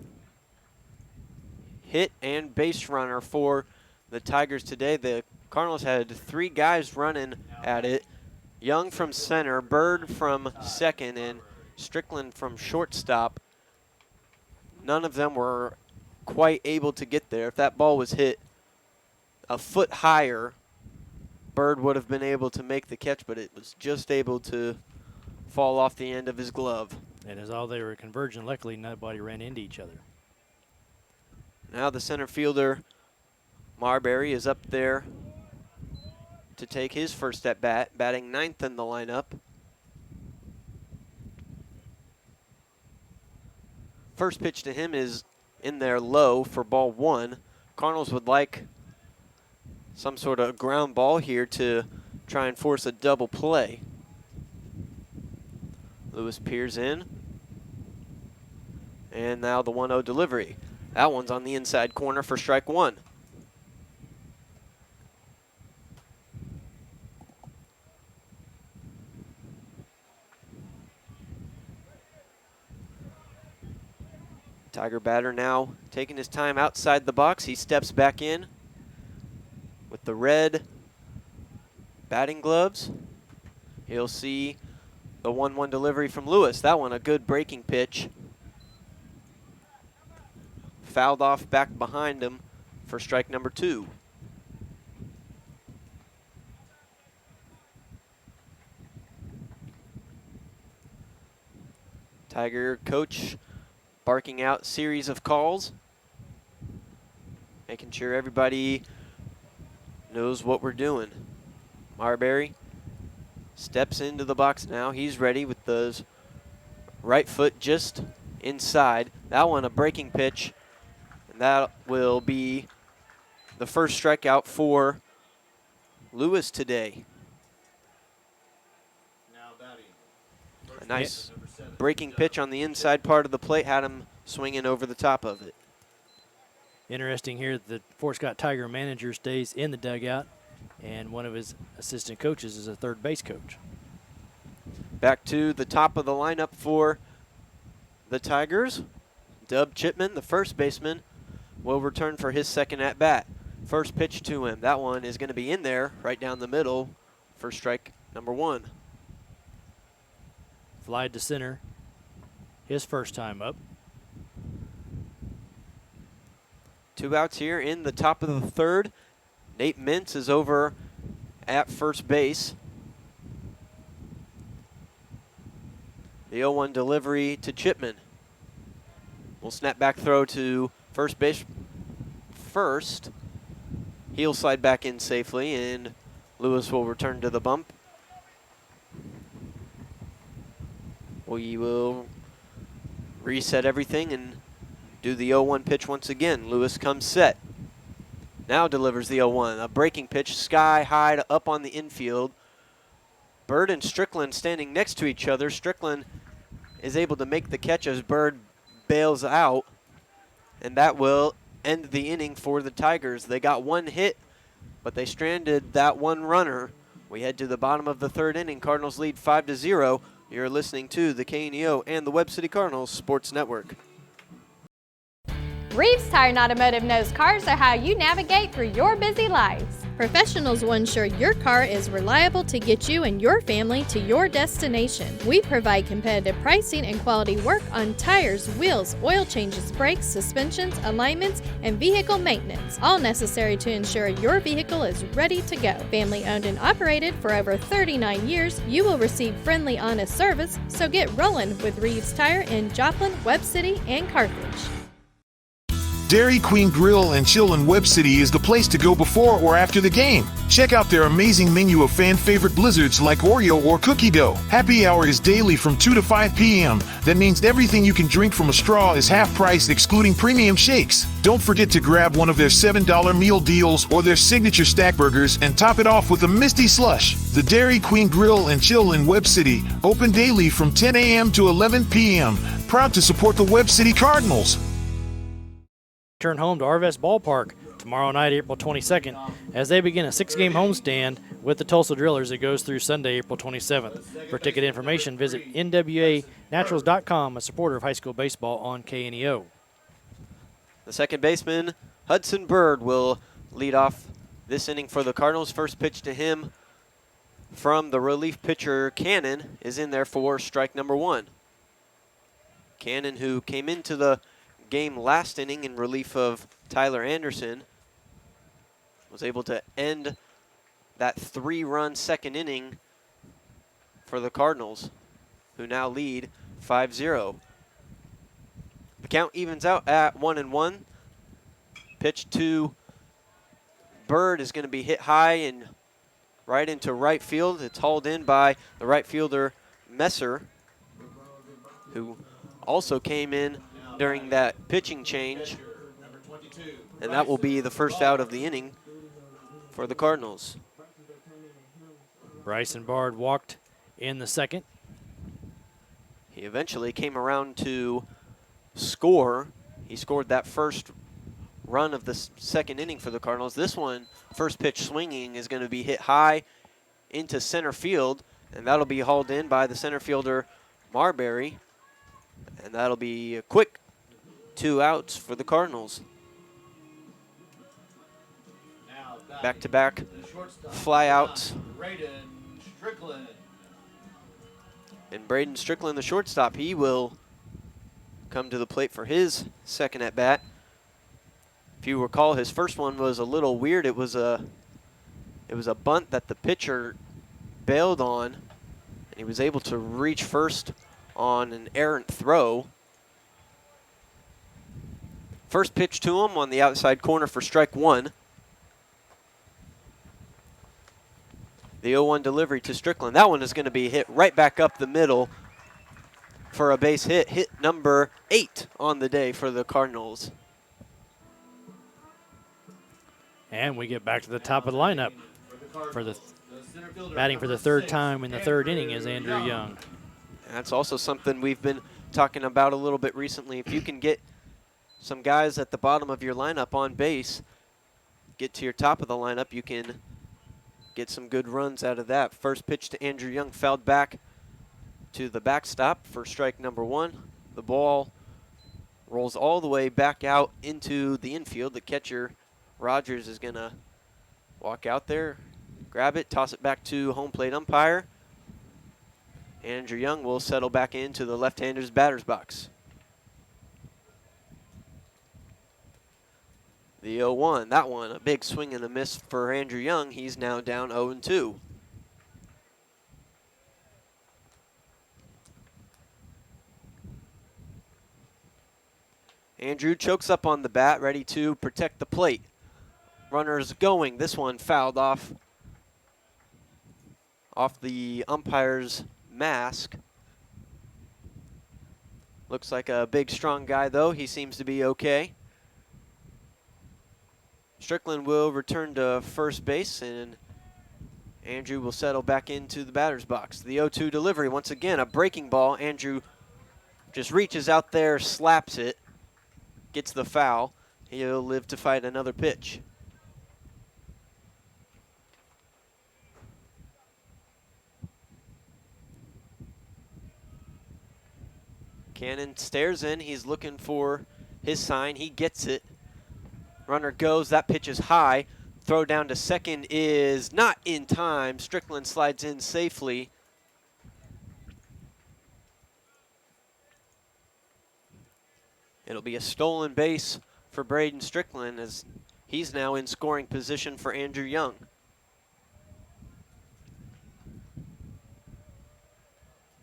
hit and base runner for the Tigers today. The Cardinals had 3 guys running at it. Young from center, Bird from second, and Strickland from shortstop. None of them were quite able to get there. If that ball was hit a foot higher, Bird would have been able to make the catch, but it was just able to fall off the end of his glove. And as all they were converging, luckily nobody ran into each other. Now the center fielder, Marbury, is up there to take his first at bat, batting 9th in the lineup. First pitch to him is in there low for ball 1. Cardinals would like some sort of ground ball here to try and force a double play. Lewis peers in. And now the 1-0 delivery. That one's on the inside corner for strike 1. Tiger batter now taking his time outside the box. He steps back in with the red batting gloves. He'll see the 1-1 delivery from Lewis. That one a good breaking pitch. Fouled off back behind him for strike number 2. Tiger coach barking out series of calls, making sure everybody knows what we're doing. Marbury steps into the box now. He's ready with the right foot just inside. That one a breaking pitch, and that will be the first strikeout for Lewis today. A nice breaking pitch on the inside part of the plate, had him swinging over the top of it. Interesting here, the Fort Scott Tiger manager stays in the dugout, and one of his assistant coaches is a third base coach. Back to the top of the lineup for the Tigers. Dub Chipman, the first baseman, will return for his second at-bat. First pitch to him. That one is going to be in there right down the middle for strike number 1. Fly to center, his first time up. 2 outs here in the top of the 3rd. Nate Mintz is over at first base. The 0-1 delivery to Chipman. Will snap back throw to first base first. He'll slide back in safely, and Lewis will return to the bump. We will reset everything and do the 0-1 pitch once again. Lewis comes set. Now delivers the 0-1. A breaking pitch, sky high up on the infield. Bird and Strickland standing next to each other. Strickland is able to make the catch as Bird bails out. And that will end the inning for the Tigers. They got 1 hit, but they stranded that 1 runner. We head to the bottom of the 3rd inning. Cardinals lead 5-0. You're listening to the KNEO and the Webb City Cardinals Sports Network. Reeves Tire and Automotive knows cars are how you navigate through your busy lives. Professionals will ensure your car is reliable to get you and your family to your destination. We provide competitive pricing and quality work on tires, wheels, oil changes, brakes, suspensions, alignments, and vehicle maintenance, all necessary to ensure your vehicle is ready to go. Family owned and operated for over 39 years, you will receive friendly, honest service, so get rolling with Reeves Tire in Joplin, Webb City, and Carthage. Dairy Queen Grill and Chill in Webb City is the place to go before or after the game. Check out their amazing menu of fan-favorite blizzards like Oreo or cookie dough. Happy hour is daily from 2 to 5 p.m. That means everything you can drink from a straw is half price, excluding premium shakes. Don't forget to grab one of their $7 meal deals or their signature stack burgers and top it off with a Misty Slush. The Dairy Queen Grill and Chill in Webb City, open daily from 10 a.m. to 11 p.m. Proud to support the Webb City Cardinals. Turn home to Arvest Ballpark tomorrow night, April 22nd, as they begin a 6-game homestand with the Tulsa Drillers that goes through Sunday, April 27th. For ticket information, visit nwanaturals.com, a supporter of high school baseball on KNEO. The second baseman, Hudson Bird, will lead off this inning for the Cardinals. First pitch to him from the relief pitcher, Cannon, is in there for strike number 1. Cannon, who came into the game last inning in relief of Tyler Anderson, was able to end that 3-run second inning for the Cardinals, who now lead 5-0. The count evens out at 1-1. Pitch to Bird is going to be hit high and right into right field. It's hauled in by the right fielder, Messer, who also came in during that pitching change, and that will be the first out of the inning for the Cardinals. Bryson Bard walked in the second. He eventually came around to score. He scored that first run of the second inning for the Cardinals. This one, first pitch swinging, is going to be hit high into center field, and that'll be hauled in by the center fielder, Marbury, and that'll be a quick 2 outs for the Cardinals. Back-to-back fly outs. And Braden Strickland, the shortstop, he will come to the plate for his second at-bat. If you recall, his first one was a little weird. It was a bunt that the pitcher bailed on, and he was able to reach first on an errant throw. First pitch to him on the outside corner for strike 1. The 0-1 delivery to Strickland. That one is going to be hit right back up the middle for a base hit. Hit number 8 on the day for the Cardinals. And we get back to the top of the lineup. For the batting for the third time in the third inning is Andrew Young. That's also something we've been talking about a little bit recently. If you can get some guys at the bottom of your lineup on base, get to your top of the lineup, you can get some good runs out of that. First pitch to Andrew Young, fouled back to the backstop for strike number 1. The ball rolls all the way back out into the infield. The catcher, Rogers, is going to walk out there, grab it, toss it back to home plate umpire. Andrew Young will settle back into the left-hander's batter's box. The 0-1, that one, a big swing and a miss for Andrew Young. He's now down 0-2. Andrew chokes up on the bat, ready to protect the plate. Runners going. This one fouled off the umpire's mask. Looks like a big, strong guy, though. He seems to be okay. Strickland will return to first base, and Andrew will settle back into the batter's box. The 0-2 delivery, once again, a breaking ball. Andrew just reaches out there, slaps it, gets the foul. He'll live to fight another pitch. Cannon stares in. He's looking for his sign. He gets it. Runner goes. That pitch is high. Throw down to second is not in time. Strickland slides in safely. It'll be a stolen base for Braden Strickland as he's now in scoring position for Andrew Young.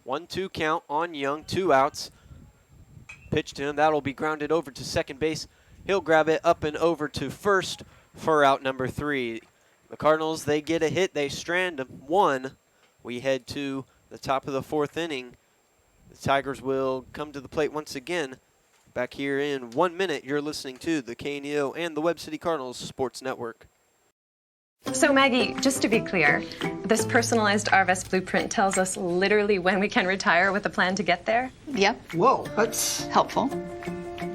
One-two count on Young, 2 outs. Pitch to him. That'll be grounded over to second base. He'll grab it up and over to first for out number 3. The Cardinals, they get a hit. They strand 1. We head to the top of the 4th inning. The Tigers will come to the plate once again. Back here in 1 minute, you're listening to the KNEO and the Webb City Cardinals Sports Network. So Maggie, just to be clear, this personalized RVest blueprint tells us literally when we can retire with a plan to get there? Yep. Whoa, that's helpful.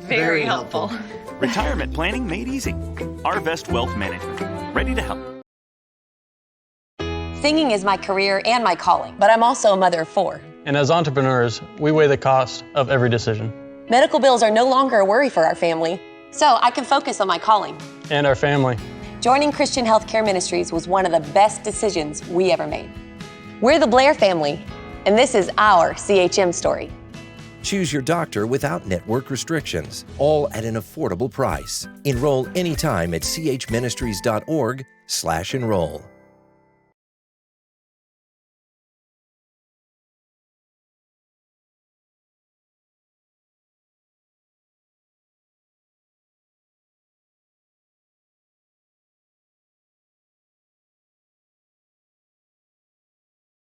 Very helpful. Retirement planning made easy. Arvest Wealth Management. Ready to help. Singing is my career and my calling, but I'm also a mother of 4. And as entrepreneurs, we weigh the cost of every decision. Medical bills are no longer a worry for our family, so I can focus on my calling. And our family. Joining Christian Healthcare Ministries was one of the best decisions we ever made. We're the Blair family, and this is our CHM story. Choose your doctor without network restrictions, all at an affordable price. Enroll anytime at chministries.org/enroll.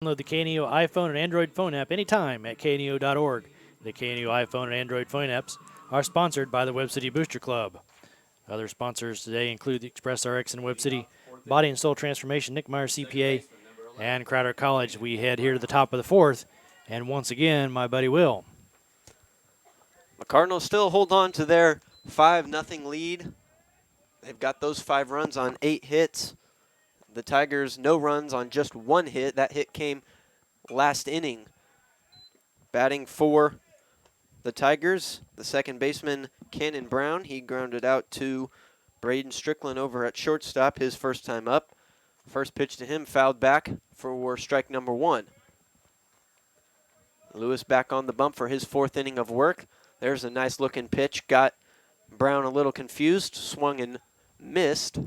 Download the KNEO iPhone and Android phone app anytime at kneo.org. The KNEO iPhone and Android phone apps are sponsored by the Webb City Booster Club. Other sponsors today include the Express RX and Webb City Body and Soul Transformation, Nick Meyer CPA, and Crowder College. We head here to the top of the 4th, and once again, my buddy Will. The Cardinals still hold on to their 5-0 lead. They've got those 5 runs on 8 hits. The Tigers, no runs on just 1 hit. That hit came last inning. Batting for the Tigers, the second baseman, Cannon Brown. He grounded out to Braden Strickland over at shortstop his first time up. First pitch to him, fouled back for strike number 1. Lewis back on the bump for his 4th inning of work. There's a nice looking pitch. Got Brown a little confused, swung and missed.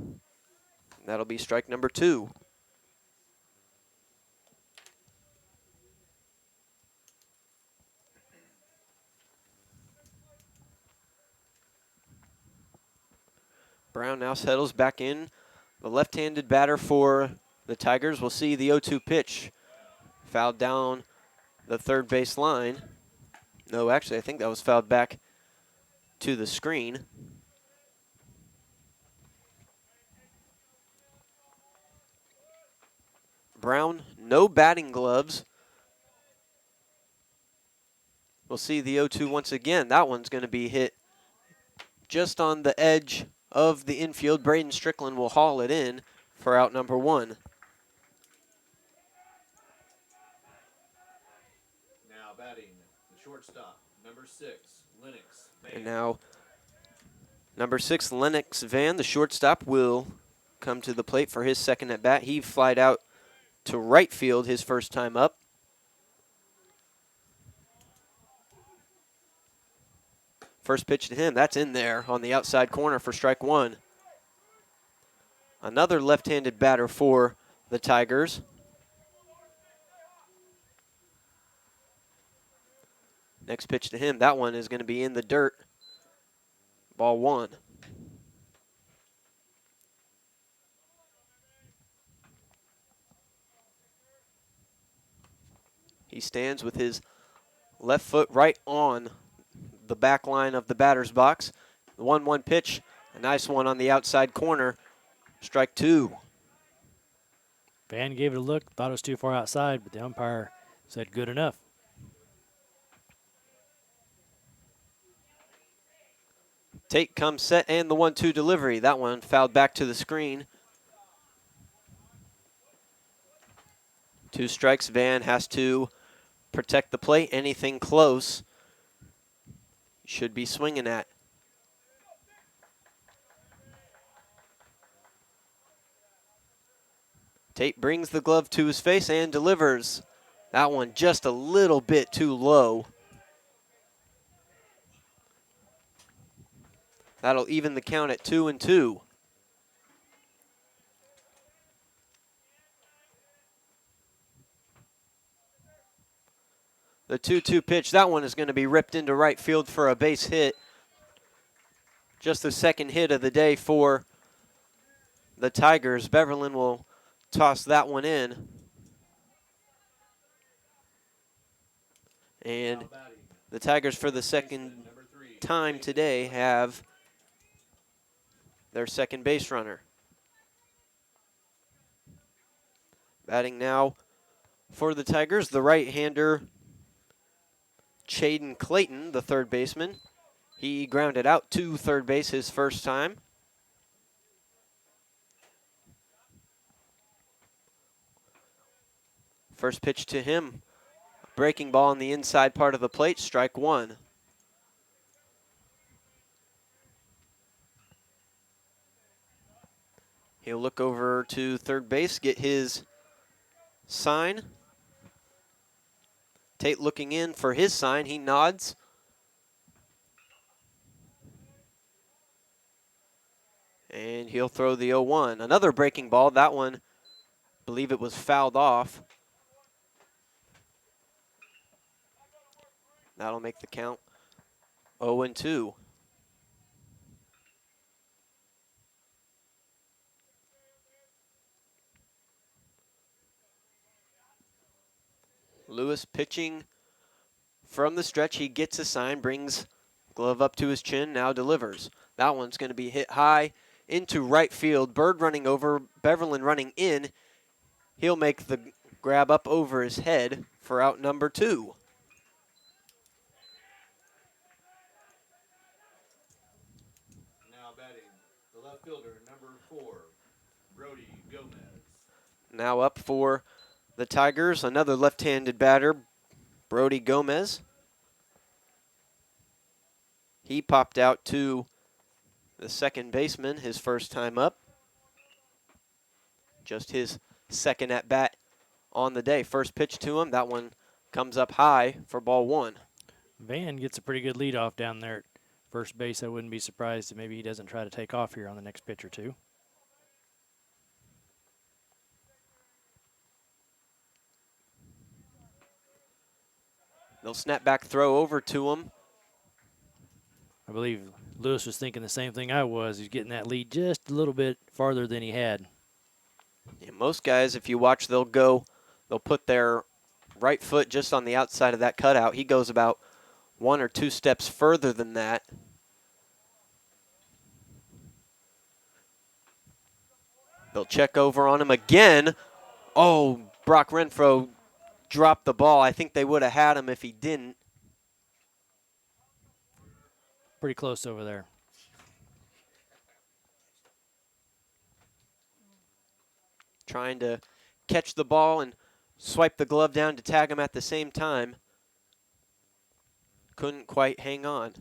That'll be strike number 2. Brown now settles back in. The left-handed batter for the Tigers will see the 0-2 pitch. Fouled down the third base line. No, actually, I think that was fouled back to the screen. Brown, no batting gloves. We'll see the 0-2 once again. That one's going to be hit just on the edge of the infield. Braden Strickland will haul it in for out number 1. Now batting the shortstop, number 6, Lennox Van. And now number 6, Lennox Van, the shortstop, will come to the plate for his second at bat. He flied out to right field his first time up. First pitch to him, that's in there on the outside corner for strike 1. Another left-handed batter for the Tigers. Next pitch to him, that one is going to be in the dirt. Ball 1. He stands with his left foot right on the back line of the batter's box. The 1-1 pitch, a nice one on the outside corner. Strike 2. Van gave it a look, thought it was too far outside, but the umpire said good enough. Take comes set and the 1-2 delivery. That one fouled back to the screen. 2 strikes. Van has to protect the plate. Anything close should be swinging at. Tate brings the glove to his face and delivers. That one just a little bit too low. That'll even the count at 2-2. The 2-2 pitch, that one is going to be ripped into right field for a base hit. just the second hit of the day for the Tigers. Beverlin will toss that one in. And the Tigers, for the second time today, have their second base runner. Batting now for the Tigers, the right-hander, Chaden Clayton, the third baseman. He grounded out to third base his first time. First pitch to him, breaking ball on the inside part of the plate, strike one. He'll look over to third base, get his sign. Tate looking in for his sign. He nods. And he'll throw the 0-1. Another breaking ball. That one, I believe it was fouled off. That'll make the count 0-2. Lewis pitching from the stretch. He gets a sign, brings glove up to his chin, now delivers. That one's going to be hit high into right field. Bird running over, Beverlin running in. He'll make the grab up over his head for out number 2. Now batting, the left fielder, number 4, Brody Gomez. Now up for the Tigers, another left-handed batter, Brody Gomez. He popped out to the second baseman his first time up. Just his second at-bat on the day. First pitch to him, that one comes up high for ball 1. Van gets a pretty good leadoff down there at first base. I wouldn't be surprised if maybe he doesn't try to take off here on the next pitch or two. They'll snap back throw over to him. I believe Lewis was thinking the same thing I was. He's getting that lead just a little bit farther than he had. Yeah, most guys, if you watch, they'll put their right foot just on the outside of that cutout. He goes about 1 or 2 steps further than that. They'll check over on him again. Oh, Brock Renfro dropped the ball. I think they would have had him if he didn't. Pretty close over there. Trying to catch the ball and swipe the glove down to tag him at the same time. Couldn't quite hang on.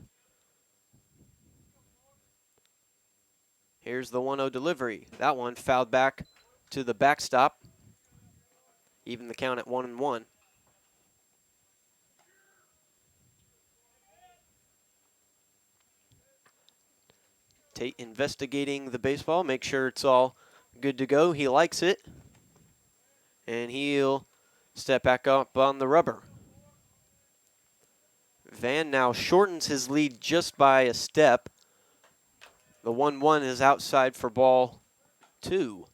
Here's the 1-0 delivery. That one fouled back to the backstop. Even the count at 1-1. Tate investigating the baseball, make sure it's all good to go. He likes it. And he'll step back up on the rubber. Van now shortens his lead just by a step. The 1-1 is outside for ball 2.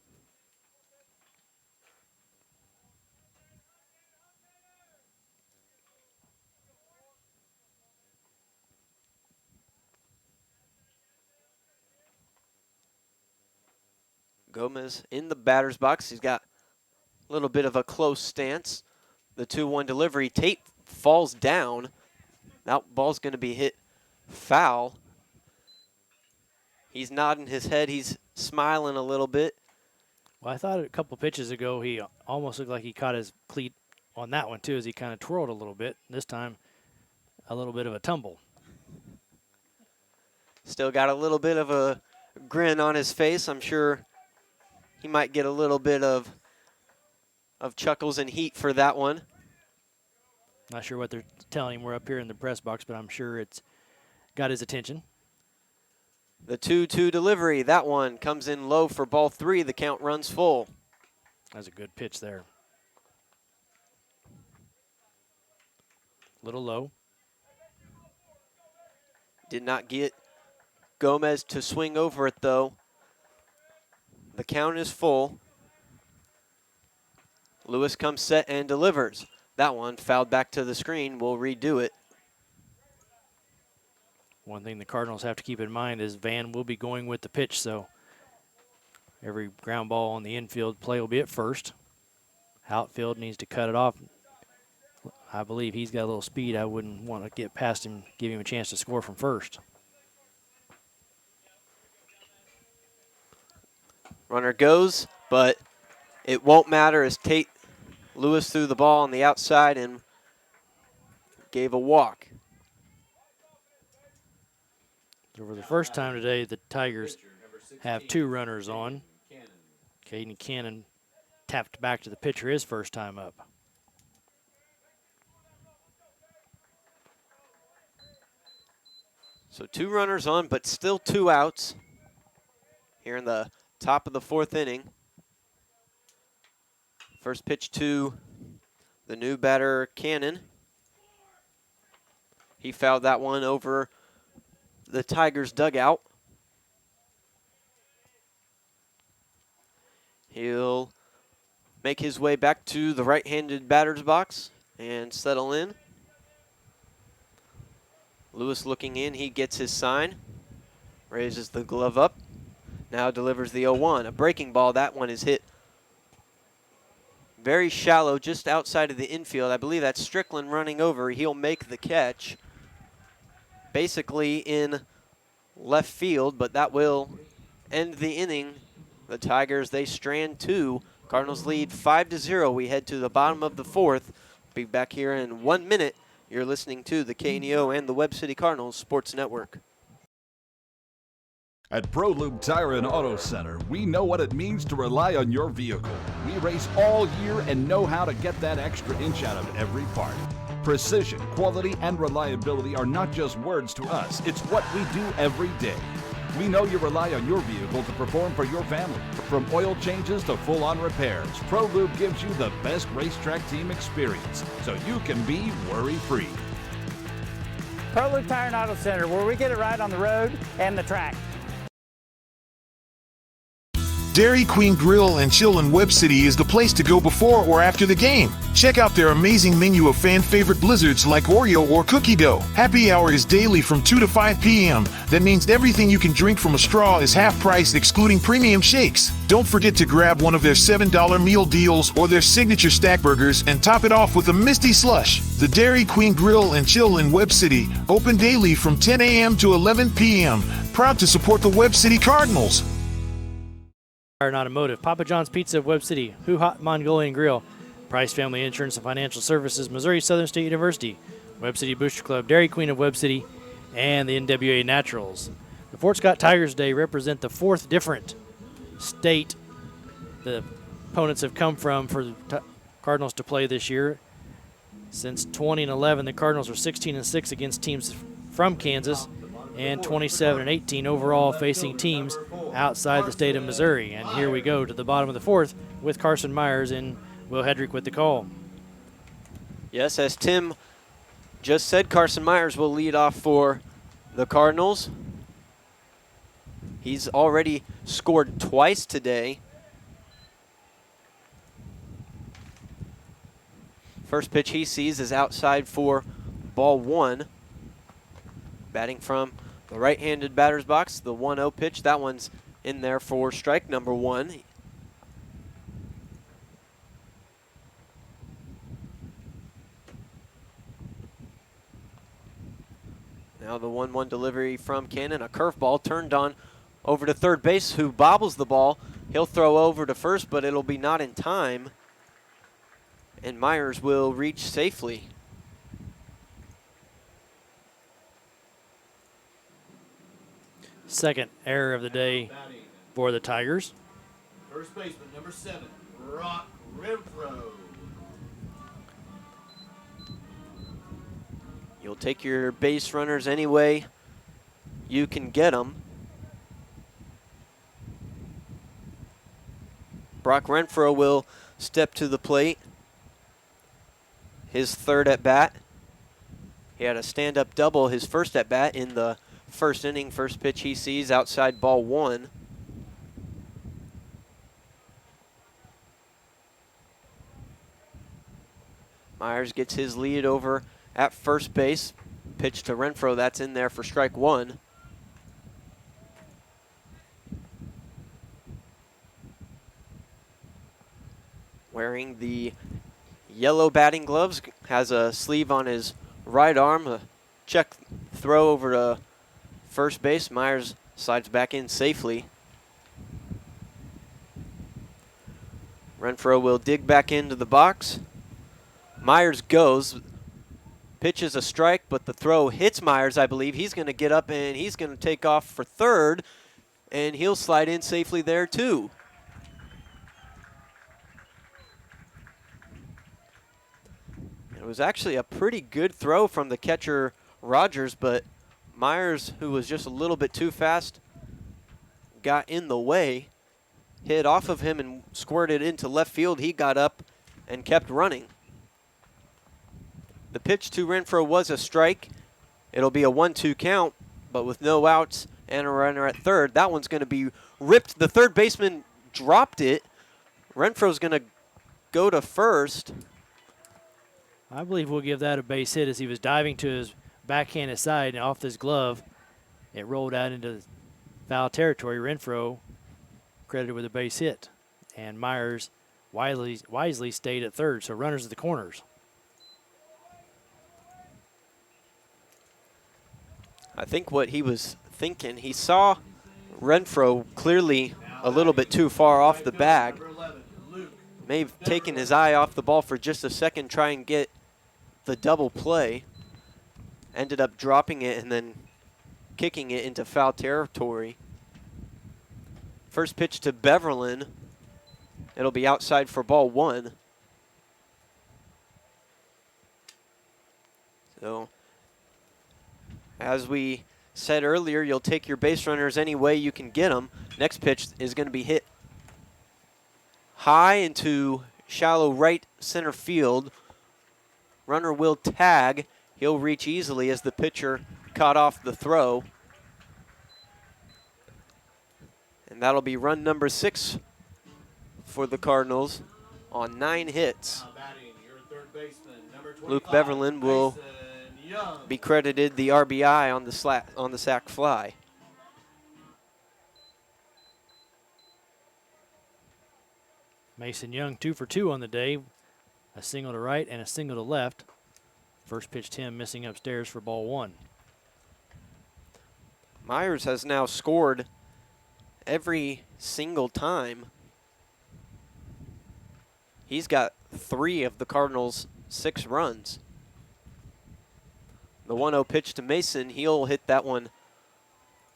Gomez in the batter's box. He's got a little bit of a close stance. The 2-1 delivery. Tate falls down. That ball's going to be hit foul. He's nodding his head. He's smiling a little bit. Well, I thought a couple pitches ago he almost looked like he caught his cleat on that one, too, as he kind of twirled a little bit. This time, a little bit of a tumble. Still got a little bit of a grin on his face. I'm sure he might get a little bit of chuckles and heat for that one. Not sure what they're telling him. We're up here in the press box, but I'm sure it's got his attention. The 2-2 delivery. That one comes in low for ball 3. The count runs full. That's a good pitch there. Little low. Did not get Gomez to swing over it, though. The count is full. Lewis comes set and delivers. That one fouled back to the screen. We'll redo it. One thing the Cardinals have to keep in mind is Van will be going with the pitch, so every ground ball on the infield play will be at first. Outfield needs to cut it off. I believe he's got a little speed. I wouldn't want to get past him, give him a chance to score from first. Runner goes, but it won't matter as Tate Lewis threw the ball on the outside and gave a walk. For the first time today, the Tigers have 2 runners on. Caden Cannon tapped back to the pitcher his first time up. So 2 runners on, but still 2 outs here in the top of the 4th inning. First pitch to the new batter, Cannon. He fouled that one over the Tigers' dugout. He'll make his way back to the right-handed batter's box and settle in. Lewis looking in, he gets his sign, raises the glove up, now delivers the 0-1. A breaking ball, that one is hit very shallow, just outside of the infield. I believe that's Strickland running over. He'll make the catch basically in left field, but that will end the inning. The Tigers, they strand 2. Cardinals lead 5-0. We head to the bottom of the 4th. Be back here in 1 minute. You're listening to the KNEO and the Webb City Cardinals Sports Network. At ProLube Tire and Auto Center, we know what it means to rely on your vehicle. We race all year and know how to get that extra inch out of every part. Precision, quality, and reliability are not just words to us. It's what we do every day. We know you rely on your vehicle to perform for your family. From oil changes to full-on repairs, ProLube gives you the best racetrack team experience, so you can be worry-free. ProLube Tire and Auto Center, where we get it right on the road and the track. Dairy Queen Grill and Chill in Webb City is the place to go before or after the game. Check out their amazing menu of fan-favorite blizzards like Oreo or cookie dough. Happy hour is daily from 2 to 5 p.m. That means everything you can drink from a straw is half price, excluding premium shakes. Don't forget to grab one of their $7 meal deals or their signature stack burgers and top it off with a Misty Slush. The Dairy Queen Grill and Chill in Webb City, open daily from 10 a.m. to 11 p.m. Proud to support the Webb City Cardinals. And Automotive, Papa John's Pizza of Webb City, Who Hot Mongolian Grill, Price Family Insurance and Financial Services, Missouri Southern State University, Webb City Booster Club, Dairy Queen of Webb City, and the NWA Naturals. The Fort Scott Tigers Day represent the 4th different state the opponents have come from for the Cardinals to play this year. Since 2011, the Cardinals are 16-6 against teams from Kansas and 27-18 overall facing teams outside the state of Missouri. And here we go to the bottom of the 4th with Carson Myers and Will Hedrick with the call. Yes, as Tim just said, Carson Myers will lead off for the Cardinals. He's already scored twice today. First pitch he sees is outside for ball 1. Batting from the right-handed batter's box, the 1-0 pitch. That one's in there for strike number 1. Now the 1-1 delivery from Cannon. A curveball turned on over to third base, who bobbles the ball. He'll throw over to first, but it'll be not in time. And Myers will reach safely. Second error of the day for the Tigers. First baseman, number 7, Brock Renfro. You'll take your base runners any way you can get them. Brock Renfro will step to the plate. His third at bat. He had a stand-up double his first at bat in the first inning, first pitch he sees outside ball 1. Myers gets his lead over at first base. Pitch to Renfro, that's in there for strike 1. Wearing the yellow batting gloves, has a sleeve on his right arm, a check throw over to first base. Myers slides back in safely. Renfro will dig back into the box. Myers goes, pitches a strike, but the throw hits Myers, I believe. He's going to get up and he's going to take off for third, and he'll slide in safely there too. It was actually a pretty good throw from the catcher, Rogers, but Myers, who was just a little bit too fast, got in the way, hit off of him and squirted into left field. He got up and kept running. The pitch to Renfro was a strike. It'll be a 1-2 count, but with no outs and a runner at third, that one's going to be ripped. The third baseman dropped it. Renfro's going to go to first. I believe we'll give that a base hit as he was diving to his backhanded side and off his glove. It rolled out into foul territory. Renfro credited with a base hit, and Myers wisely stayed at third, so runners at the corners. I think what he was thinking, he saw Renfro clearly a little bit too far off the bag. May have taken his eye off the ball for just a second, try and get the double play. Ended up dropping it and then kicking it into foul territory. First pitch to Beverlin. It'll be outside for ball 1. So, as we said earlier, you'll take your base runners any way you can get them. Next pitch is going to be hit high into shallow right center field. Runner will tag. He'll reach easily as the pitcher caught off the throw. And that'll be run number 6 for the Cardinals on 9 hits. Luke Beverlin will be credited the RBI on the sac fly. Mason Young 2 for 2 on the day. A single to right and a single to left. First pitch to him missing upstairs for ball 1. Myers has now scored every single time. He's got 3 of the Cardinals' 6 runs. The 1-0 pitch to Mason, he'll hit that one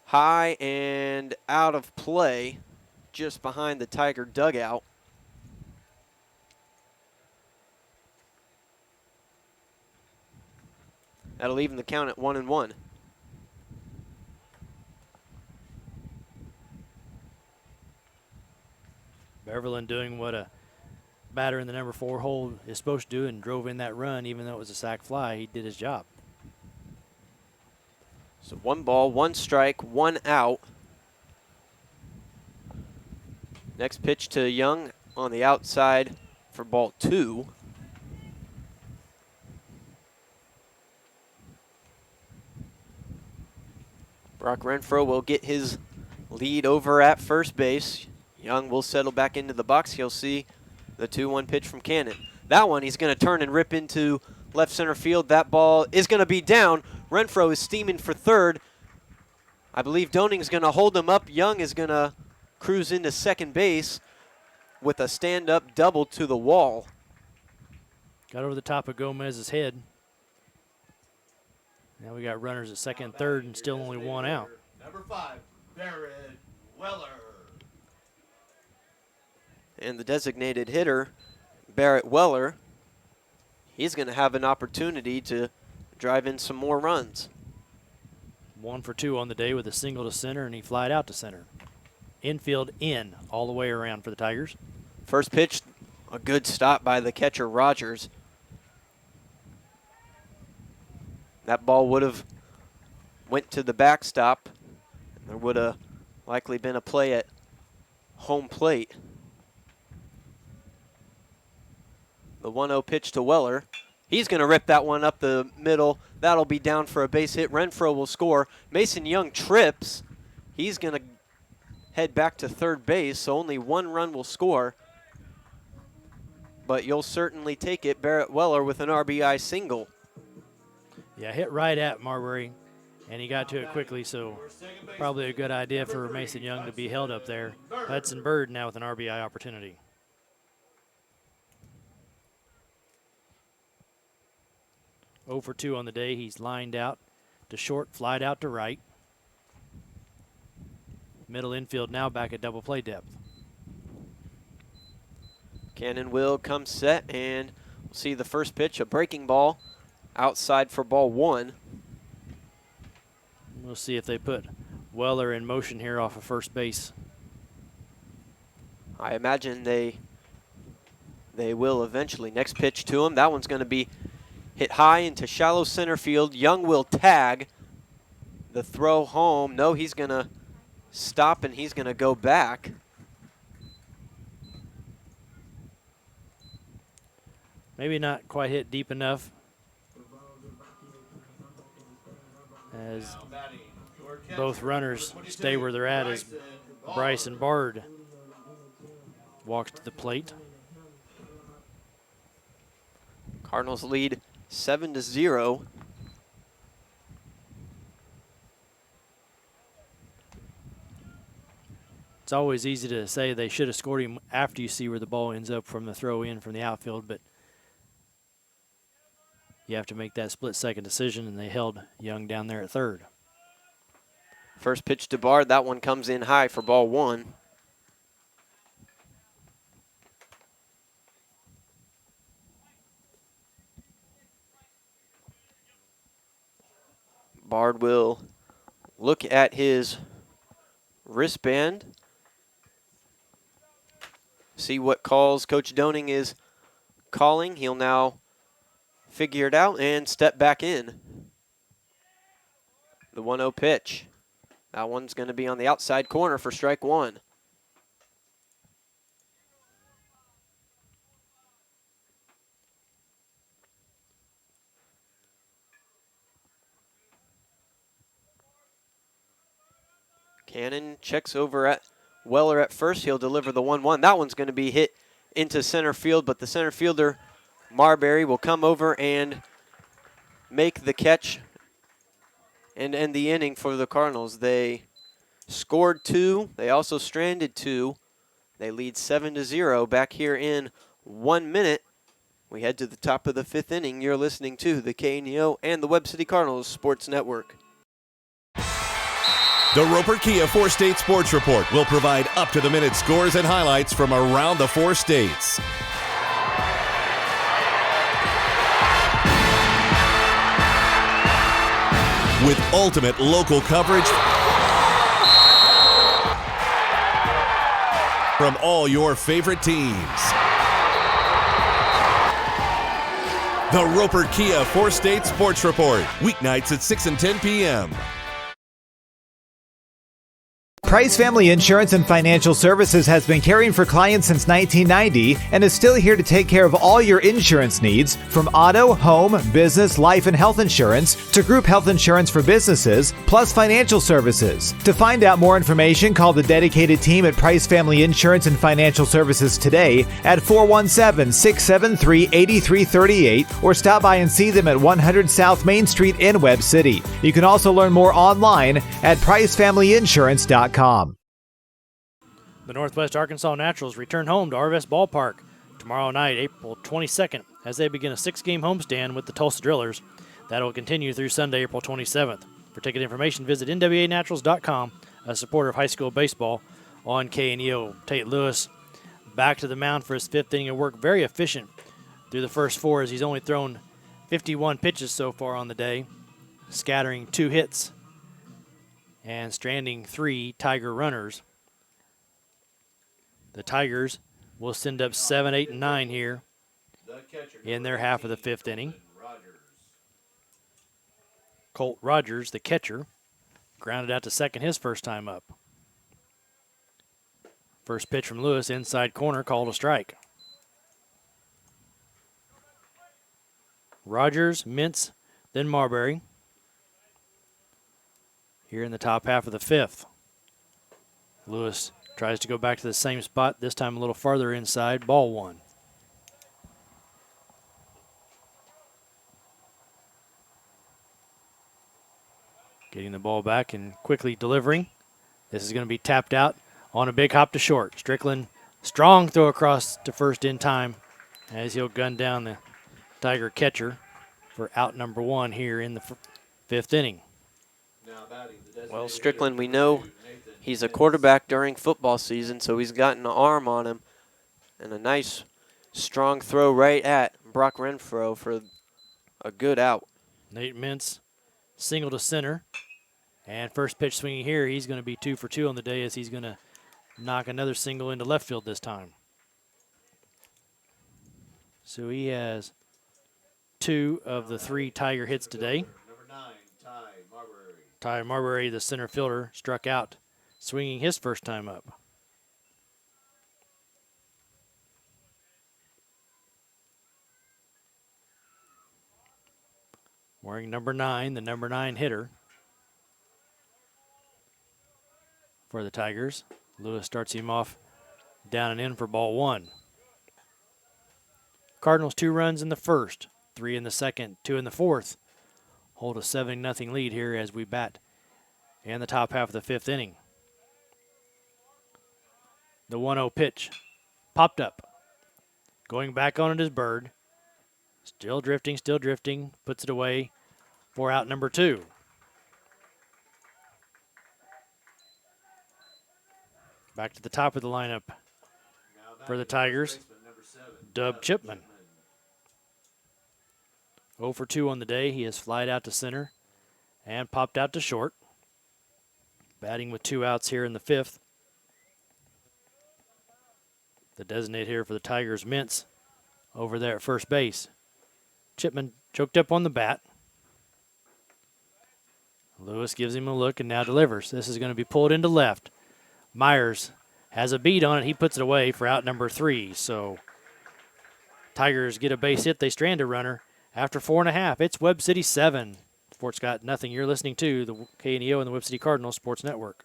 high and out of play just behind the Tiger dugout. That'll even the count at 1-1. Beverlin doing what a batter in the number 4 hole is supposed to do and drove in that run. Even though it was a sac fly, he did his job. So 1 ball, 1 strike, 1 out. Next pitch to Young on the outside for ball 2. Brock Renfro will get his lead over at first base. Young will settle back into the box. He'll see the 2-1 pitch from Cannon. That one he's going to turn and rip into left center field. That ball is going to be down. Renfro is steaming for third. I believe Doning's going to hold him up. Young is going to cruise into second base with a stand-up double to the wall. Got over the top of Gomez's head. Now we got runners at second and third and still only 1 out. Number 5, Barrett Weller. And the designated hitter, Barrett Weller, he's going to have an opportunity to drive in some more runs. 1 for 2 on the day with a single to center, and he flied out to center. Infield in all the way around for the Tigers. First pitch, a good stop by the catcher, Rogers. That ball would have went to the backstop. There would have likely been a play at home plate. The 1-0 pitch to Weller. He's going to rip that one up the middle. That'll be down for a base hit. Renfro will score. Mason Young trips. He's going to head back to third base, so only one run will score. But you'll certainly take it. Barrett Weller with an RBI single. Yeah, hit right at Marbury, and he got to it quickly, so probably a good idea for Mason Young to be held up there. Hudson Bird now with an RBI opportunity. Oh for 2 on the day. He's lined out to short, flied out to right. Middle infield now back at double play depth. Cannon will come set, and we'll see the first pitch, a breaking ball outside for ball 1. We'll see if they put Weller in motion here off of first base. I imagine they will eventually. Next pitch to him. That one's going to be hit high into shallow center field. Young will tag. The throw home. No, he's going to stop and he's going to go back. Maybe not quite hit deep enough, as both runners stay where they're at as Bryson Bard walks to the plate. Cardinals lead 7-0. It's always easy to say they should have scored him after you see where the ball ends up from the throw in from the outfield, but you have to make that split-second decision, and they held Young down there at third. First pitch to Bard. That one comes in high for ball 1. Bard will look at his wristband, see what calls Coach Doning is calling. He'll now figure it out and step back in. The 1-0 pitch. That one's going to be on the outside corner for strike 1. Cannon checks over at Weller at first. He'll deliver the 1-1. That one's going to be hit into center field, but the center fielder, Marbury, will come over and make the catch and end the inning for the Cardinals. They scored 2. They also stranded 2. They lead 7-0 back here in 1 minute. We head to the top of the 5th inning. You're listening to the KNEO and the Webb City Cardinals Sports Network. The Roper Kia 4-State Sports Report will provide up-to-the-minute scores and highlights from around the 4 states. With ultimate local coverage from all your favorite teams. The Roper Kia 4-State Sports Report, weeknights at 6 and 10 p.m. Price Family Insurance and Financial Services has been caring for clients since 1990 and is still here to take care of all your insurance needs, from auto, home, business, life, and health insurance to group health insurance for businesses, plus financial services. To find out more information, call the dedicated team at Price Family Insurance and Financial Services today at 417-673-8338 or stop by and see them at 100 South Main Street in Webb City. You can also learn more online at pricefamilyinsurance.com. The Northwest Arkansas Naturals return home to Arvest Ballpark tomorrow night, April 22nd, as they begin a 6-game homestand with the Tulsa Drillers. That will continue through Sunday, April 27th. For ticket information, visit nwanaturals.com, a supporter of high school baseball on KNEO. Tate Lewis back to the mound for his 5th inning of work. Very efficient through the first 4, as he's only thrown 51 pitches so far on the day, scattering 2 hits and stranding 3 Tiger runners. The Tigers will send up 7, 8, and 9 here in their half of the 5th inning. Colt Rogers, the catcher, grounded out to second his first time up. First pitch from Lewis, inside corner, called a strike. Rogers, Mintz, then Marbury. Here in the top half of the fifth. Lewis tries to go back to the same spot, this time a little farther inside, ball one. Getting the ball back and quickly delivering. This is going to be tapped out on a big hop to short. Strickland, strong throw across to first in time as he'll gun down the Tiger catcher for out number one here in the fifth inning. Well, Strickland, we know he's a quarterback during football season, so he's got an arm on him. And a nice, strong throw right at Brock Renfro for a good out. Nate Mintz, single to center. And first pitch swinging here, he's going to be 2 for 2 on the day as he's going to knock another single into left field this time. So he has 2 of the 3 Tiger hits today. Number 9, Ty Marbury. Ty Marbury, the center fielder, struck out, swinging his first time up. Wearing number 9, the number 9 hitter for the Tigers. Lewis starts him off down and in for ball one. Cardinals 2 runs in the first, 3 in the second, 2 in the fourth. Hold a 7-0 lead here as we bat in the top half of the fifth inning. The 1-0 pitch popped up. Going back on it is Bird. Still drifting, puts it away for out number 2. Back to the top of the lineup for the Tigers, Dub Chipman. 0 for 2 on the day. He has flied out to center and popped out to short. Batting with 2 outs here in the fifth. The designated hitter for the Tigers, Mintz, over there at first base. Chipman choked up on the bat. Lewis gives him a look and now delivers. This is going to be pulled into left. Myers has a beat on it. He puts it away for out number 3. So Tigers get a base hit. They strand a runner after 4.5. It's Webb City 7. Fort Scott nothing. You're listening to the KNEO and the Webb City Cardinals Sports Network.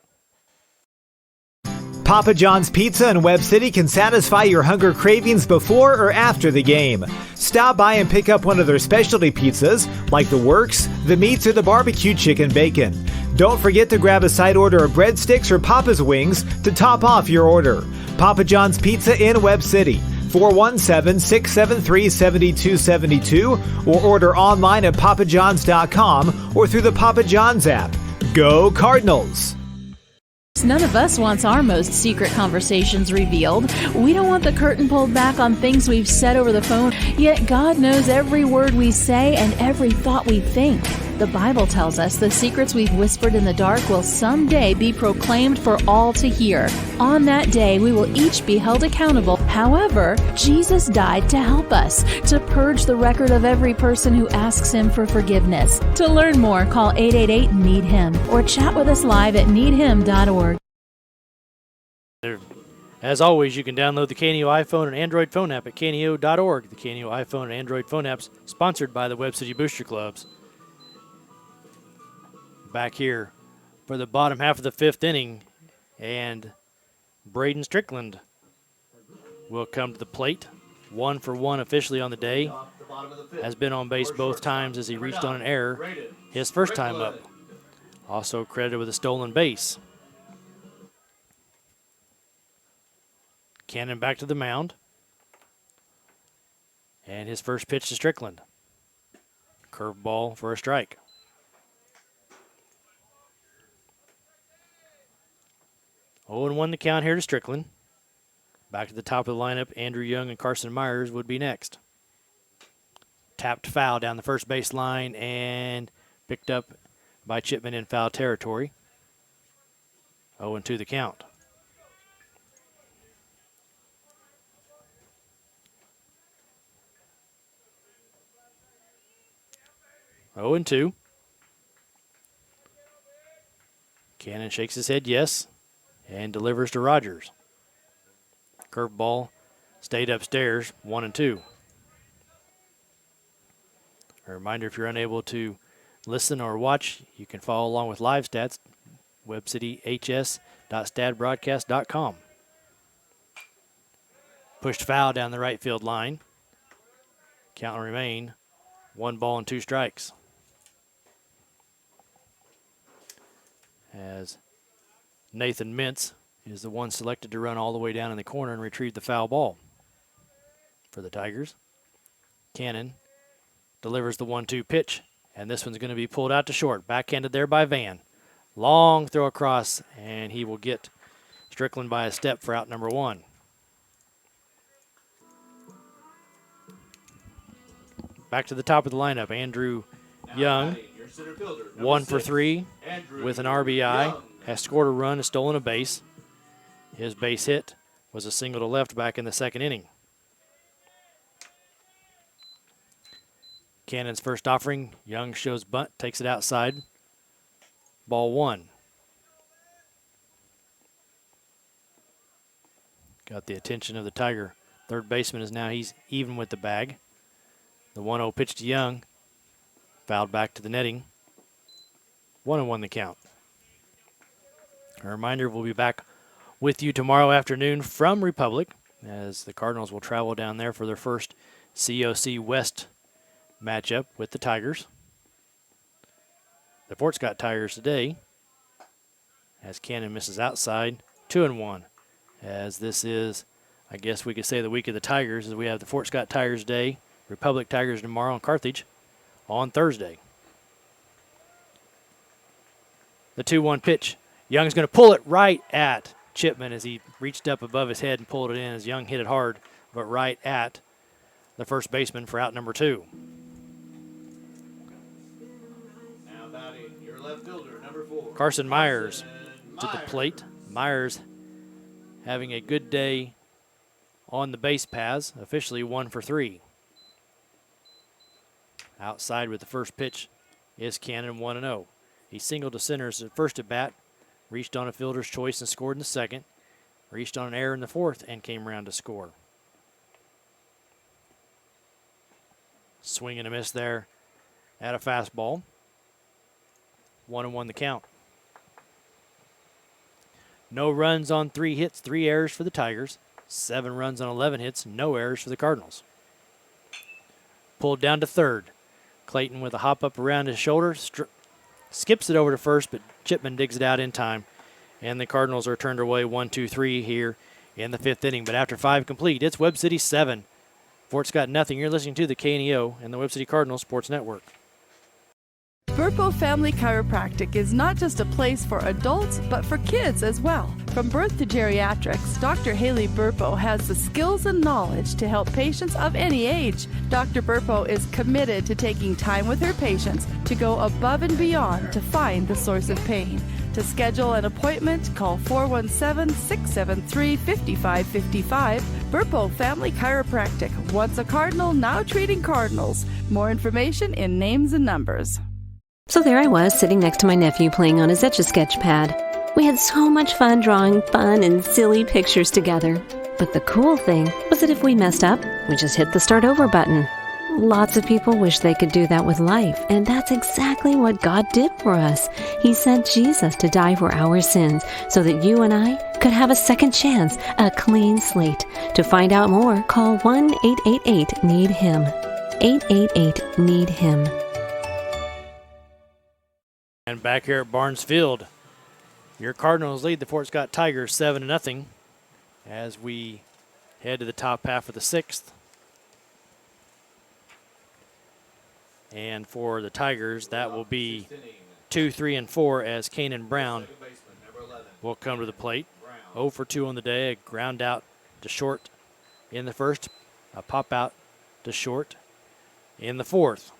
Papa John's Pizza in Webb City can satisfy your hunger cravings before or after the game. Stop by and pick up one of their specialty pizzas, like the Works, the Meats, or the Barbecue Chicken Bacon. Don't forget to grab a side order of breadsticks or Papa's Wings to top off your order. Papa John's Pizza in Webb City, 417-673-7272, or order online at papajohns.com or through the Papa John's app. Go Cardinals! None of us wants our most secret conversations revealed. We don't want the curtain pulled back on things we've said over the phone, yet God knows every word we say and every thought we think. The Bible tells us the secrets we've whispered in the dark will someday be proclaimed for all to hear. On that day, we will each be held accountable. However, Jesus died to help us, to purge the record of every person who asks Him for forgiveness. To learn more, call 888-NEED-HIM or chat with us live at needhim.org. As always, you can download the KNEO iPhone and Android phone app at kneo.org. The KNEO iPhone and Android phone apps sponsored by the Webb City Booster Clubs. Back here for the bottom half of the fifth inning, and Braden Strickland will come to the plate. 1 for 1 officially on the day. Has been on base both times as he reached on an error his first time up. Also credited with a stolen base. Cannon back to the mound. And his first pitch to Strickland. Curveball for a strike. Oh, and 1 the count here to Strickland. Back to the top of the lineup, Andrew Young and Carson Myers would be next. Tapped foul down the first base line and picked up by Chipman in foul territory. 0-2 the count. Oh, and 2. Cannon shakes his head yes and delivers to Rogers. Curveball stayed upstairs, 1-2. A reminder, if you're unable to listen or watch, you can follow along with live stats, webcityhs.stadbroadcast.com. Pushed foul down the right field line. Count will remain 1-2 strikes. As Nathan Mintz is the one selected to run all the way down in the corner and retrieve the foul ball for the Tigers. Cannon delivers the 1-2 pitch, and this one's going to be pulled out to short. Backhanded there by Van. Long throw across, and he will get Strickland by a step for out number 1. Back to the top of the lineup, Andrew Young, 1 for 3 with an RBI, has scored a run and stolen a base. His base hit was a single to left back in the second inning. Cannon's first offering, Young shows bunt, takes it outside. Ball 1. Got the attention of the Tiger. Third baseman is now, he's even with the bag. The 1-0 pitch to Young. Fouled back to the netting. 1-1 the count. A reminder, we'll be back with you tomorrow afternoon from Republic as the Cardinals will travel down there for their first COC West matchup with the Tigers. The Fort Scott Tigers today, as Cannon misses outside, 2-1. As this is, I guess we could say, the week of the Tigers, as we have the Fort Scott Tigers Day, Republic Tigers tomorrow, and Carthage on Thursday. The 2-1 pitch. Young's going to pull it right at Chipman as he reached up above his head and pulled it in as Young hit it hard, but right at the first baseman for out number 2. Now batting your left fielder, number 4. Carson Myers to the plate. Myers having a good day on the base paths, officially 1 for 3. Outside with the first pitch is Cannon, 1-0. He singled to center as the first at bat, reached on a fielder's choice and scored in the second, reached on an error in the fourth and came around to score. Swing and a miss there at a fastball. 1-1 the count. No runs on 3 hits, 3 errors for the Tigers. 7 runs on 11 hits, no errors for the Cardinals. Pulled down to third. Clayton with a hop up around his shoulder, skips it over to first, but Chipman digs it out in time. And the Cardinals are turned away 1-2-3 here in the 5th inning. But after 5 complete, it's Webb City 7. Fort Scott nothing. You're listening to the KNEO and the Webb City Cardinals Sports Network. Burpo Family Chiropractic is not just a place for adults, but for kids as well. From birth to geriatrics, Dr. Haley Burpo has the skills and knowledge to help patients of any age. Dr. Burpo is committed to taking time with her patients to go above and beyond to find the source of pain. To schedule an appointment, call 417-673-5555. Burpo Family Chiropractic. Once a Cardinal, now treating Cardinals. More information in names and numbers. So there I was, sitting next to my nephew playing on his Etch-a-Sketch pad. We had so much fun drawing fun and silly pictures together. But the cool thing was that if we messed up, we just hit the start over button. Lots of people wish they could do that with life, and that's exactly what God did for us. He sent Jesus to die for our sins so that you and I could have a second chance, a clean slate. To find out more, call 1-888-NEED-HIM. 888-NEED-HIM. And back here at Barnes Field, your Cardinals lead the Fort Scott Tigers 7-0 as we head to the top half of the 6th. And for the Tigers, that will be 2, 3, and 4 as Kanan Brown will come to the plate. 0 for 2 on the day, a ground out to short in the first, a pop out to short in the fourth.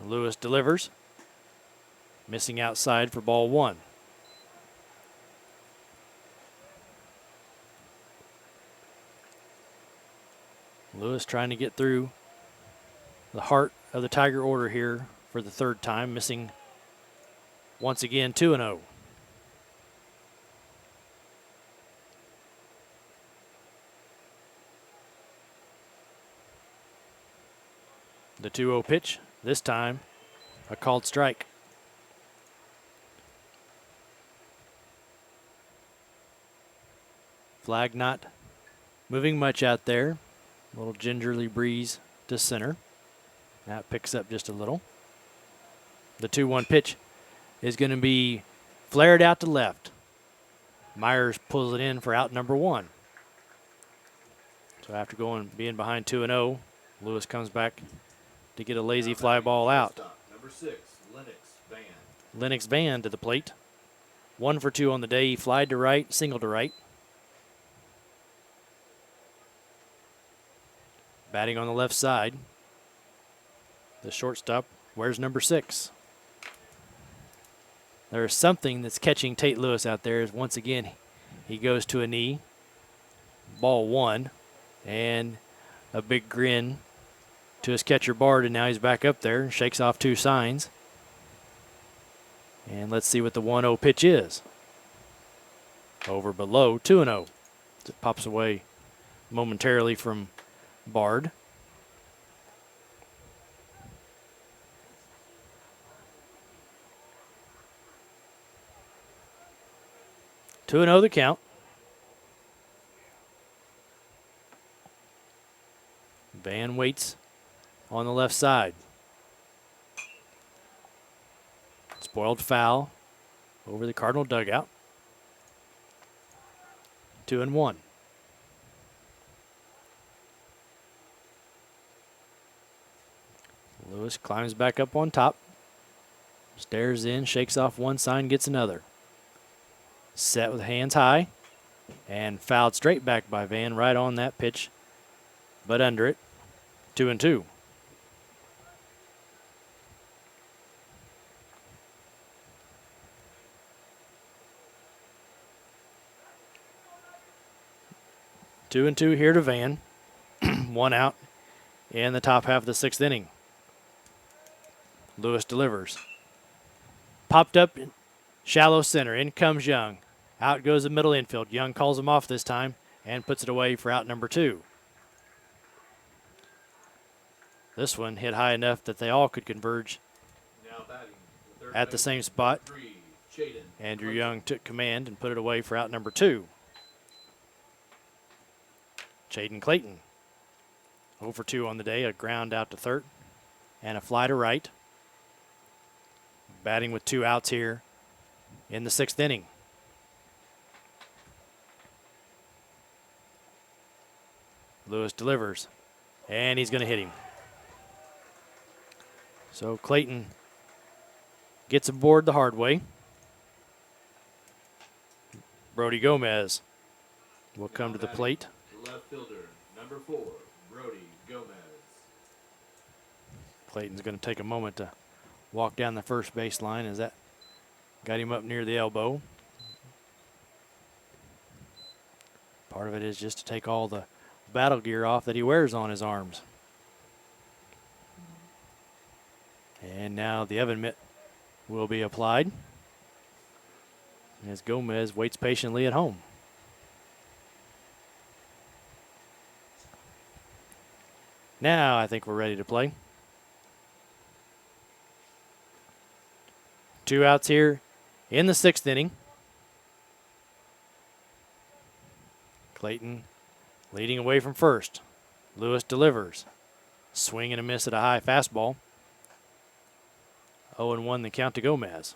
Lewis delivers, missing outside for ball 1. Lewis trying to get through the heart of the Tiger order here for the third time, missing once again 2-0. The 2-0 pitch, this time a called strike. Flag not moving much out there. A little gingerly breeze to center. That picks up just a little. The 2-1 pitch is going to be flared out to left. Myers pulls it in for out number 1. So after being behind 2-0, Lewis comes back to get a lazy fly ball out. Number 6, Lennox Van. Lennox Van to the plate. 1 for 2 on the day. He flied to right, singled to right. Batting on the left side. The shortstop wears number 6. There's something that's catching Tate Lewis out there as once again he goes to a knee. Ball 1. And a big grin to his catcher Bard, and now he's back up there and shakes off 2 signs. And let's see what the 1-0 pitch is. Over below, 2-0. It pops away momentarily from Bard. Two and 0 the count. Van waits on the left side. Spoiled foul over the Cardinal dugout. 2-1. Lewis climbs back up on top. Stares in, shakes off 1 sign, gets another. Set with hands high. And fouled straight back by Van right on that pitch, but under it. 2-2. Two and 2 here to Van. 1 out in the top half of the 6th inning. Lewis delivers. Popped up in shallow center. In comes Young. Out goes the middle infield. Young calls him off this time and puts it away for out number 2. This one hit high enough that they all could converge at the same spot. Andrew Young took command and put it away for out number 2. Chaden Clayton, 0 for 2 on the day, a ground out to third and a fly to right. Batting with 2 outs here in the 6th inning. Lewis delivers, and he's going to hit him. So Clayton gets aboard the hard way. Brody Gomez will come to the plate. Left fielder, number 4, Brody Gomez. Clayton's going to take a moment to walk down the first base line as that got him up near the elbow. Part of it is just to take all the battle gear off that he wears on his arms. And now the oven mitt will be applied as Gomez waits patiently at home. Now I think we're ready to play. 2 outs here in the 6th inning. Clayton leading away from first. Lewis delivers. Swing and a miss at a high fastball. 0-1 the count to Gomez.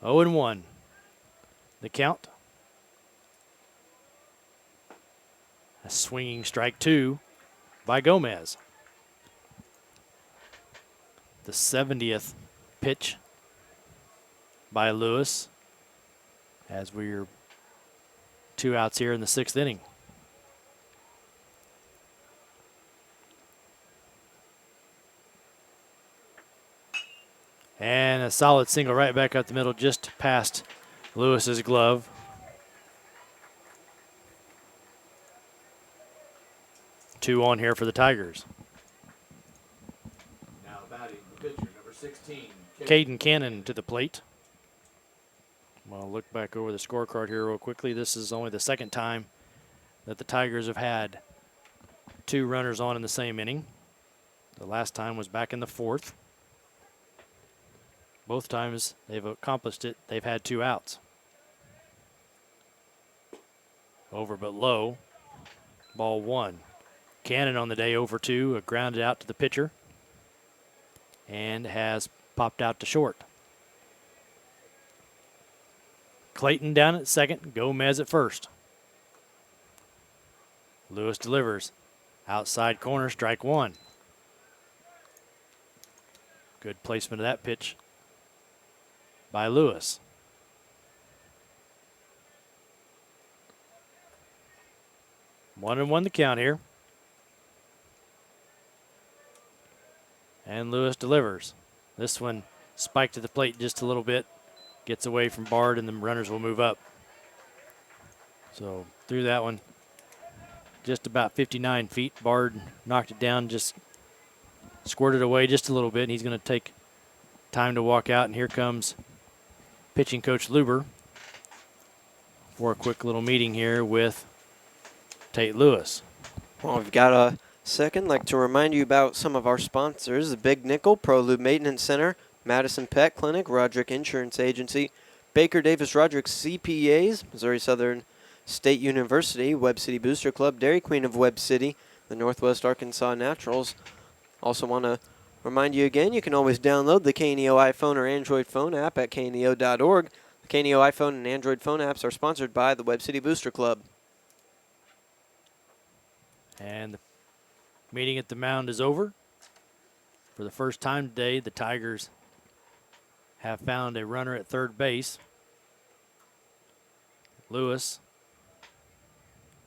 Oh and 1. The count. A swinging strike 2 by Gomez. The 70th pitch by Lewis as we're 2 outs here in the 6th inning. And a solid single right back up the middle, just past Lewis's glove. 2 on here for the Tigers. Now batting the pitcher, number 16. Caden Cannon to the plate. Well, look back over the scorecard here real quickly. This is only the second time that the Tigers have had 2 runners on in the same inning. The last time was back in the 4th. Both times they've accomplished it, they've had 2 outs. Over but low. Ball 1. Cannon on the day over 2, grounded out to the pitcher, and has popped out to short. Clayton down at second, Gomez at first. Lewis delivers. Outside corner, strike 1. Good placement of that pitch by Lewis. One and 1 the count here. And Lewis delivers. This one spiked to the plate just a little bit. Gets away from Bard, and the runners will move up. So through that one, just about 59 feet. Bard knocked it down, just squirted away just a little bit, and he's going to take time to walk out. And here comes pitching coach Luber for a quick little meeting here with Tate Lewis. Well, we've got a second. I'd like to remind you about some of our sponsors: the Big Nickel, ProLube Maintenance Center, Madison Pet Clinic, Roderick Insurance Agency, Baker Davis Roderick CPAs, Missouri Southern State University, Webb City Booster Club, Dairy Queen of Webb City, the Northwest Arkansas Naturals. Also want to remind you again, you can always download the KNEO iPhone or Android phone app at kneo.org. The KNEO iPhone and Android phone apps are sponsored by the Webb City Booster Club. And the meeting at the mound is over. For the first time today, the Tigers have found a runner at third base. Lewis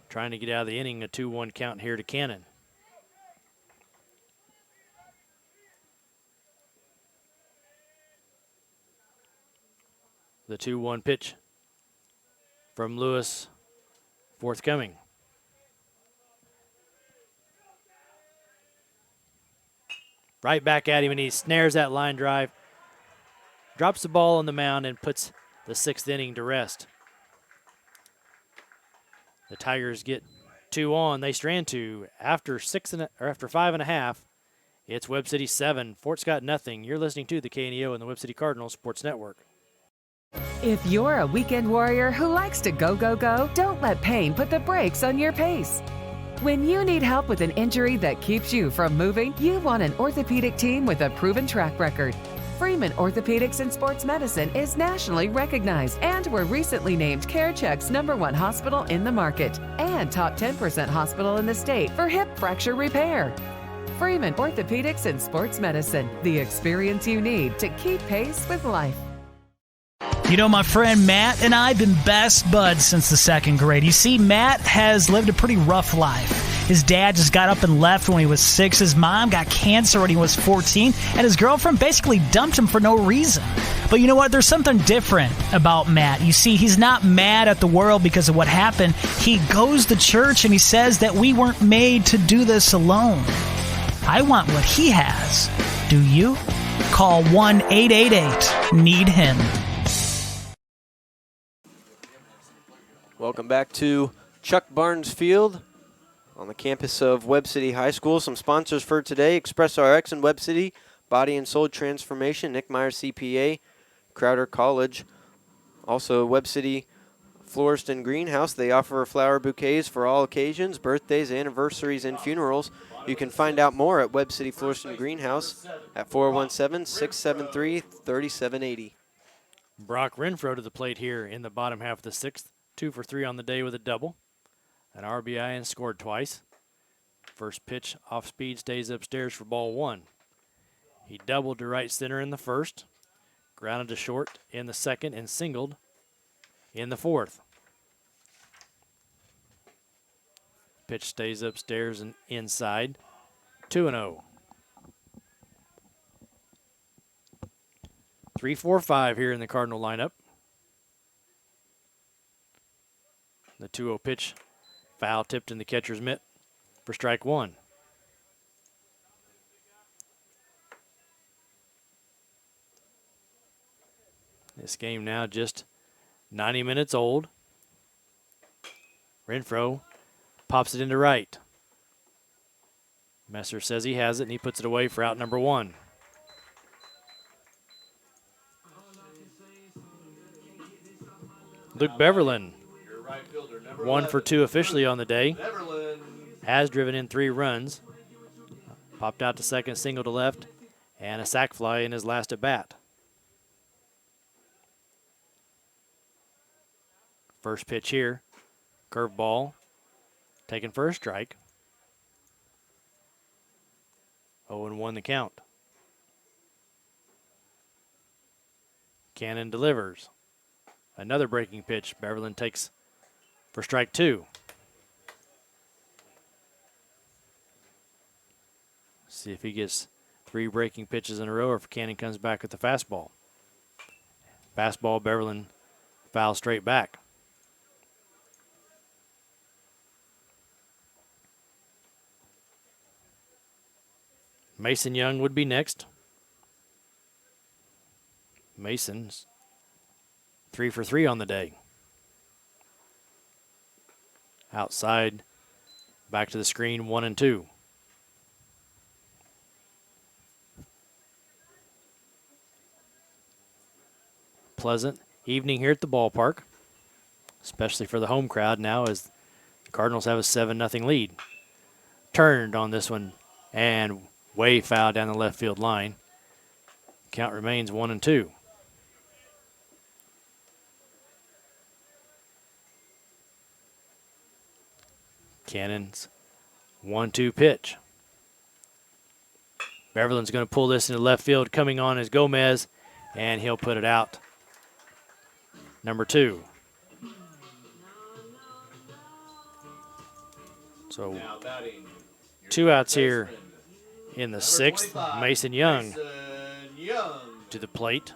trying to get out of the inning, a 2-1 count here to Cannon. The 2-1 pitch from Lewis forthcoming. Right back at him, and he snares that line drive. Drops the ball on the mound and puts the 6th inning to rest. The Tigers get 2 on. They strand 2 after 5.5. It's Webb City 7, Fort Scott nothing. You're listening to the KNEO and the Webb City Cardinals Sports Network. If you're a weekend warrior who likes to go, go, go, don't let pain put the brakes on your pace. When you need help with an injury that keeps you from moving, you want an orthopedic team with a proven track record. Freeman Orthopedics and Sports Medicine is nationally recognized, and were recently named CareCheck's #1 hospital in the market and top 10% hospital in the state for hip fracture repair. Freeman Orthopedics and Sports Medicine, the experience you need to keep pace with life. You know, my friend Matt and I have been best buds since the 2nd grade. You see, Matt has lived a pretty rough life. His dad just got up and left when he was 6. His mom got cancer when he was 14. And his girlfriend basically dumped him for no reason. But you know what? There's something different about Matt. You see, he's not mad at the world because of what happened. He goes to church and he says that we weren't made to do this alone. I want what he has. Do you? Call 1-888-NEED-HIM. Welcome back to Chuck Barnes Field on the campus of Webb City High School. Some sponsors for today: Express RX in Webb City, Body and Soul Transformation, Nick Meyer CPA, Crowder College. Also Webb City Florist and Greenhouse. They offer flower bouquets for all occasions, birthdays, anniversaries, and funerals. You can find out more at Webb City Florist and Greenhouse at 417-673-3780. Brock Renfro to the plate here in the bottom half of the 6th. 2 for 3 on the day with a double. An RBI and scored twice. First pitch off speed, stays upstairs for ball 1. He doubled to right center in the 1st, grounded to short in the 2nd, and singled in the 4th. Pitch stays upstairs and inside. 2-0. 3-4-5 here in the Cardinal lineup. The 2-0 pitch, foul tipped in the catcher's mitt. for strike one. This game now just 90 minutes old. Renfro pops it into right. Messer says he has it, and he puts it away for out number one. Luke Beverlin, 1 for 2 officially on the day. Has driven in 3 runs. Popped out to second, single to left, and a sac fly in his last at bat. First pitch here, curveball, taken for a strike. 0-1 the count. Cannon delivers. Another breaking pitch. Beverlin takes for strike 2. See if he gets 3 breaking pitches in a row or if Cannon comes back with the fastball. Fastball, Beverlin foul straight back. Mason Young would be next. Mason's 3 for 3 on the day. Outside, back to the screen, 1 and 2. Pleasant evening here at the ballpark, especially for the home crowd now as the Cardinals have a 7-0 lead. Turned on this one and way foul down the left field line. Count remains 1 and 2. Cannon's 1-2 pitch. Beverlin's going to pull this into left field. Coming on is Gomez, and he'll put it out. Number 2. So 2 outs here in the 6th. Mason Young to the plate.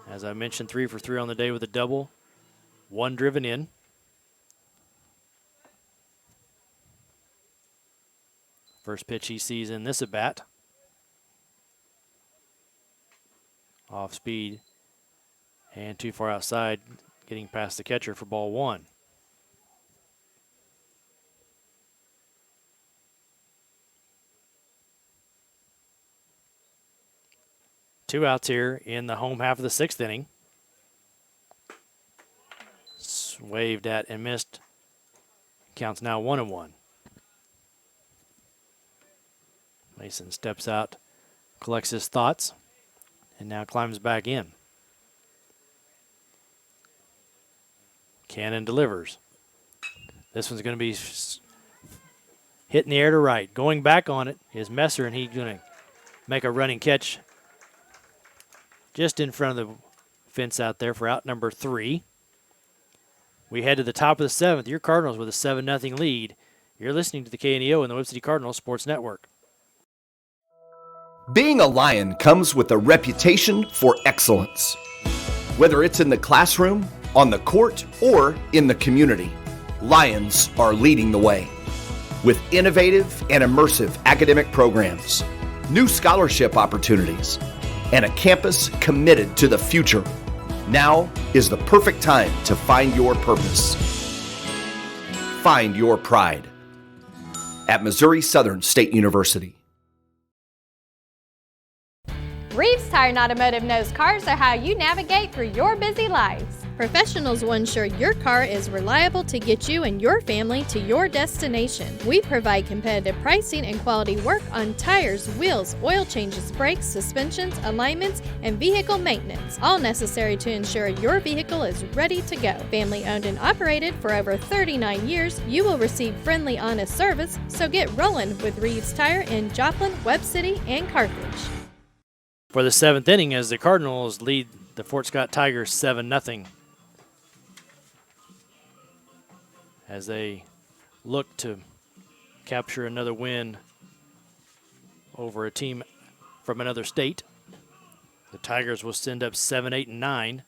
As I mentioned, 3 for 3 on the day with a double. 1 driven in. First pitch he sees in this at bat. Off speed and too far outside, getting past the catcher for ball 1. Two outs here in the home half of the 6th inning. Waved at and missed. Counts now 1-1. Mason steps out, collects his thoughts, and now climbs back in. Cannon delivers. This one's going to be hit in the air to right. Going back on it is Messer, and he's going to make a running catch just in front of the fence out there for out number 3. We head to the top of the 7th. Your Cardinals with a 7-0 lead. You're listening to the KNEO and the Webb City Cardinals Sports Network. Being a Lion comes with a reputation for excellence. Whether it's in the classroom, on the court, or in the community, Lions are leading the way. With innovative and immersive academic programs, new scholarship opportunities, and a campus committed to the future, now is the perfect time to find your purpose. Find your pride at Missouri Southern State University. Reeves Tire and Automotive knows cars are how you navigate through your busy lives. Professionals will ensure your car is reliable to get you and your family to your destination. We provide competitive pricing and quality work on tires, wheels, oil changes, brakes, suspensions, alignments, and vehicle maintenance, all necessary to ensure your vehicle is ready to go. Family owned and operated for over 39 years, you will receive friendly, honest service, so get rolling with Reeves Tire in Joplin, Webb City, and Carthage. For the 7th inning, as the Cardinals lead the Fort Scott Tigers 7-0. As they look to capture another win over a team from another state. The Tigers will send up 7, 8, and 9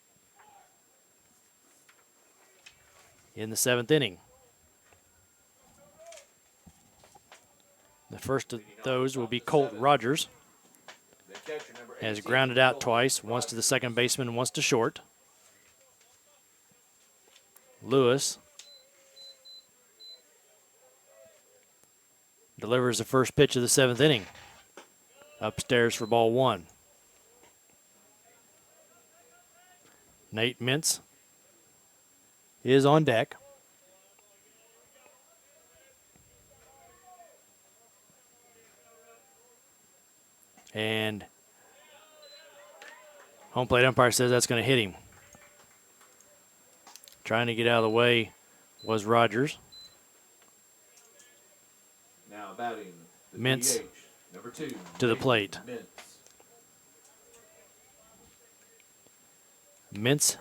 in the 7th inning. first of those will be Colt Rogers. Has grounded out twice, once to the second baseman and once to short. Lewis delivers the first pitch of the 7th inning. Upstairs for ball 1. Nate Mintz is on deck. And home plate umpire says that's going to hit him. Trying to get out of the way was Rogers. Now batting the Mintz DH, number 2, to the plate. Mintz,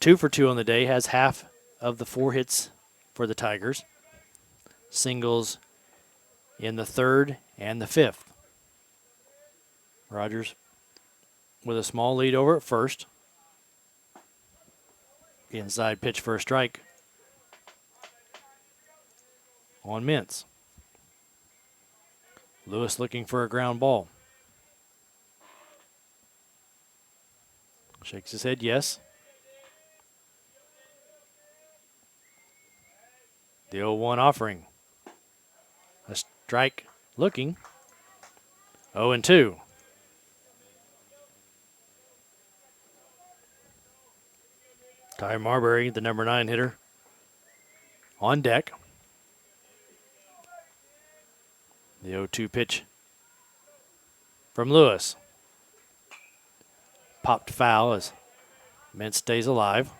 2 for 2 on the day, has half of the 4 hits for the Tigers. Singles in the 3rd and the 5th. Rogers with a small lead over at first. Inside pitch for a strike on Mintz. Lewis looking for a ground ball. Shakes his head yes. The 0-1 offering. A strike looking. 0-2. Ty Marbury, the number 9 hitter, on deck. The 0-2 pitch from Lewis. Popped foul as Mintz stays alive.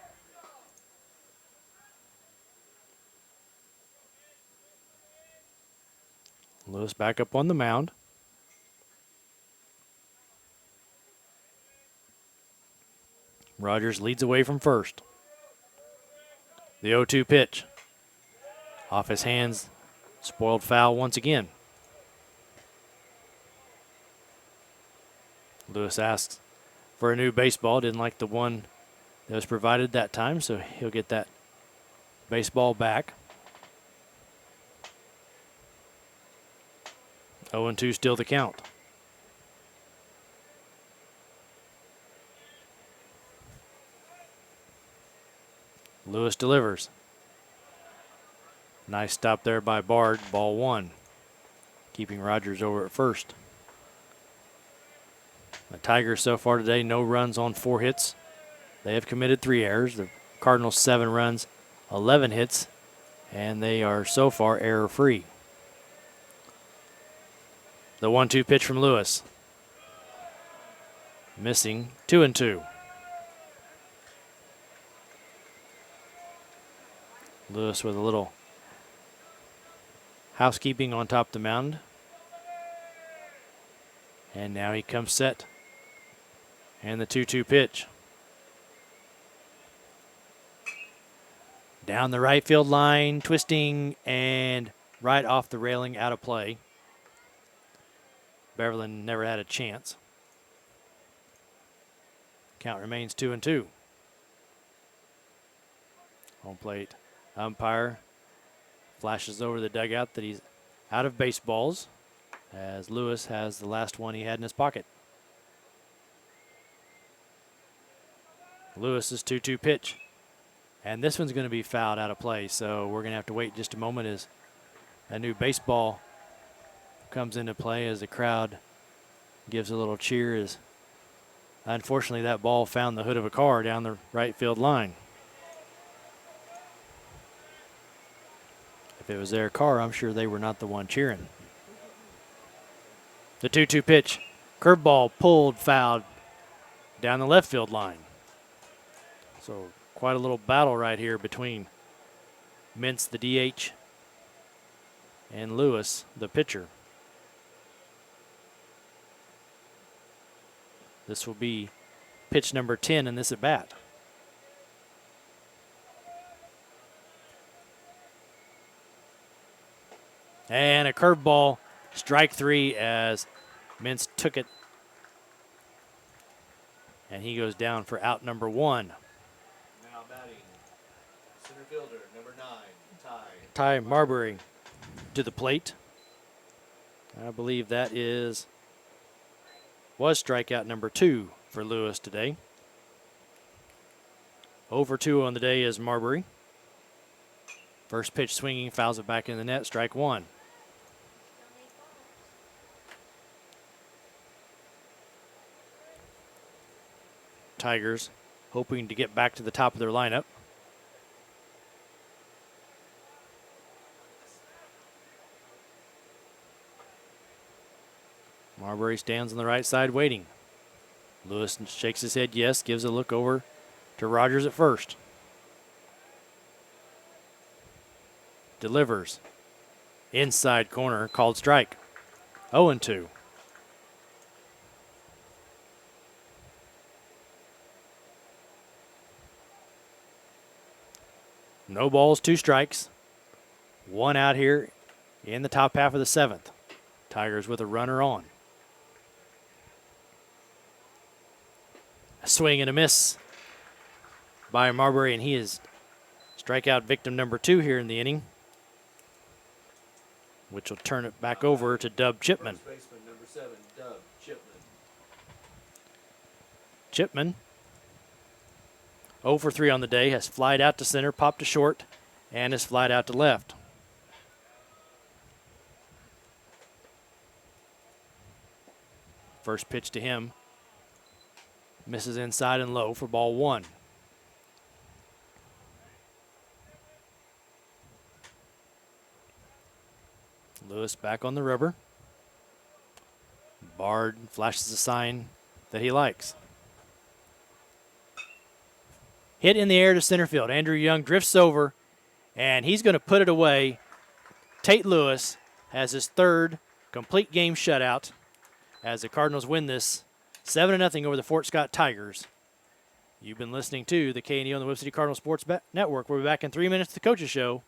Lewis back up on the mound. Rogers leads away from first. The 0-2 pitch. Off his hands. Spoiled foul once again. Lewis asks for a new baseball. Didn't like the one that was provided that time, so he'll get that baseball back. 0-2 still the count. Lewis delivers. Nice stop there by Bard. Ball 1. Keeping Rogers over at first. The Tigers so far today, no runs on 4 hits. They have committed 3 errors. The Cardinals 7 runs, 11 hits, and they are so far error-free. The 1-2 pitch from Lewis. Missing. 2-2. Lewis with a little housekeeping on top of the mound. And now he comes set. And the 2-2 pitch. Down the right field line, twisting, and right off the railing, out of play. Beverland never had a chance. Count remains 2-2. Home plate umpire flashes over the dugout that he's out of baseballs, as Lewis has the last one he had in his pocket. Lewis's 2-2 pitch. And this one's going to be fouled out of play, so we're going to have to wait just a moment as a new baseball comes into play, as the crowd gives a little cheer. As unfortunately that ball found the hood of a car down the right field line. If it was their car, I'm sure they were not the one cheering. The 2-2 pitch. Curveball pulled, fouled down the left field line. So quite a little battle right here between Mintz, the DH, and Lewis, the pitcher. This will be pitch number 10 in this at bat. And a curveball, strike 3, as Mintz took it. And he goes down for out number 1. Now batting, center fielder, number 9, Ty Marbury. to the plate. I believe that was strikeout number 2 for Lewis today. 0 for 2 on the day is Marbury. First pitch swinging, fouls it back in the net, strike 1. Tigers hoping to get back to the top of their lineup. Marbury stands on the right side waiting. Lewis shakes his head yes, gives a look over to Rogers at first. Delivers. Inside corner, called strike. 0-2. No balls, 2 strikes. 1 out here in the top half of the 7th. Tigers with a runner on. A swing and a miss by Marbury, and he is strikeout victim number 2 here in the inning, which will turn it back over to Dub Chipman. First baseman number 7, Dub Chipman. Chipman, 0 for 3 on the day, has flied out to center, popped to short, and has flied out to left. First pitch to him misses inside and low for ball 1. Lewis back on the rubber. Bard flashes a sign that he likes. Hit in the air to center field. Andrew Young drifts over, and he's going to put it away. Tate Lewis has his 3rd complete game shutout as the Cardinals win this 7-0 over the Fort Scott Tigers. You've been listening to the K&E on the Webb City Cardinal Sports Network. We'll be back in 3 minutes to the Coaches Show.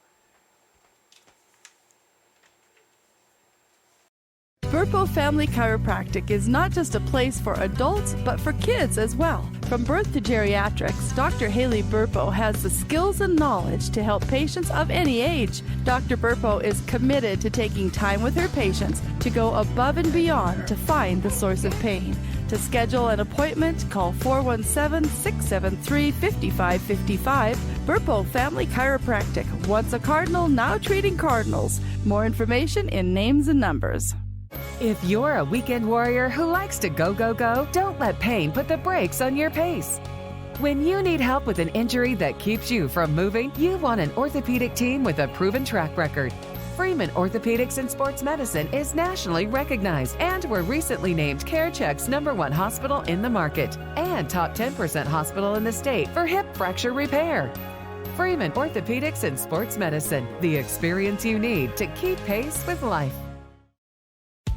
Burpo Family Chiropractic is not just a place for adults, but for kids as well. From birth to geriatrics, Dr. Haley Burpo has the skills and knowledge to help patients of any age. Dr. Burpo is committed to taking time with her patients to go above and beyond to find the source of pain. To schedule an appointment, call 417-673-5555. Burpo Family Chiropractic. Once a Cardinal, now treating Cardinals. More information in names and numbers. If you're a weekend warrior who likes to go, go, go, don't let pain put the brakes on your pace. When you need help with an injury that keeps you from moving, you want an orthopedic team with a proven track record. Freeman Orthopedics and Sports Medicine is nationally recognized, and were recently named CareCheck's #1 hospital in the market and top 10% hospital in the state for hip fracture repair. Freeman Orthopedics and Sports Medicine, the experience you need to keep pace with life.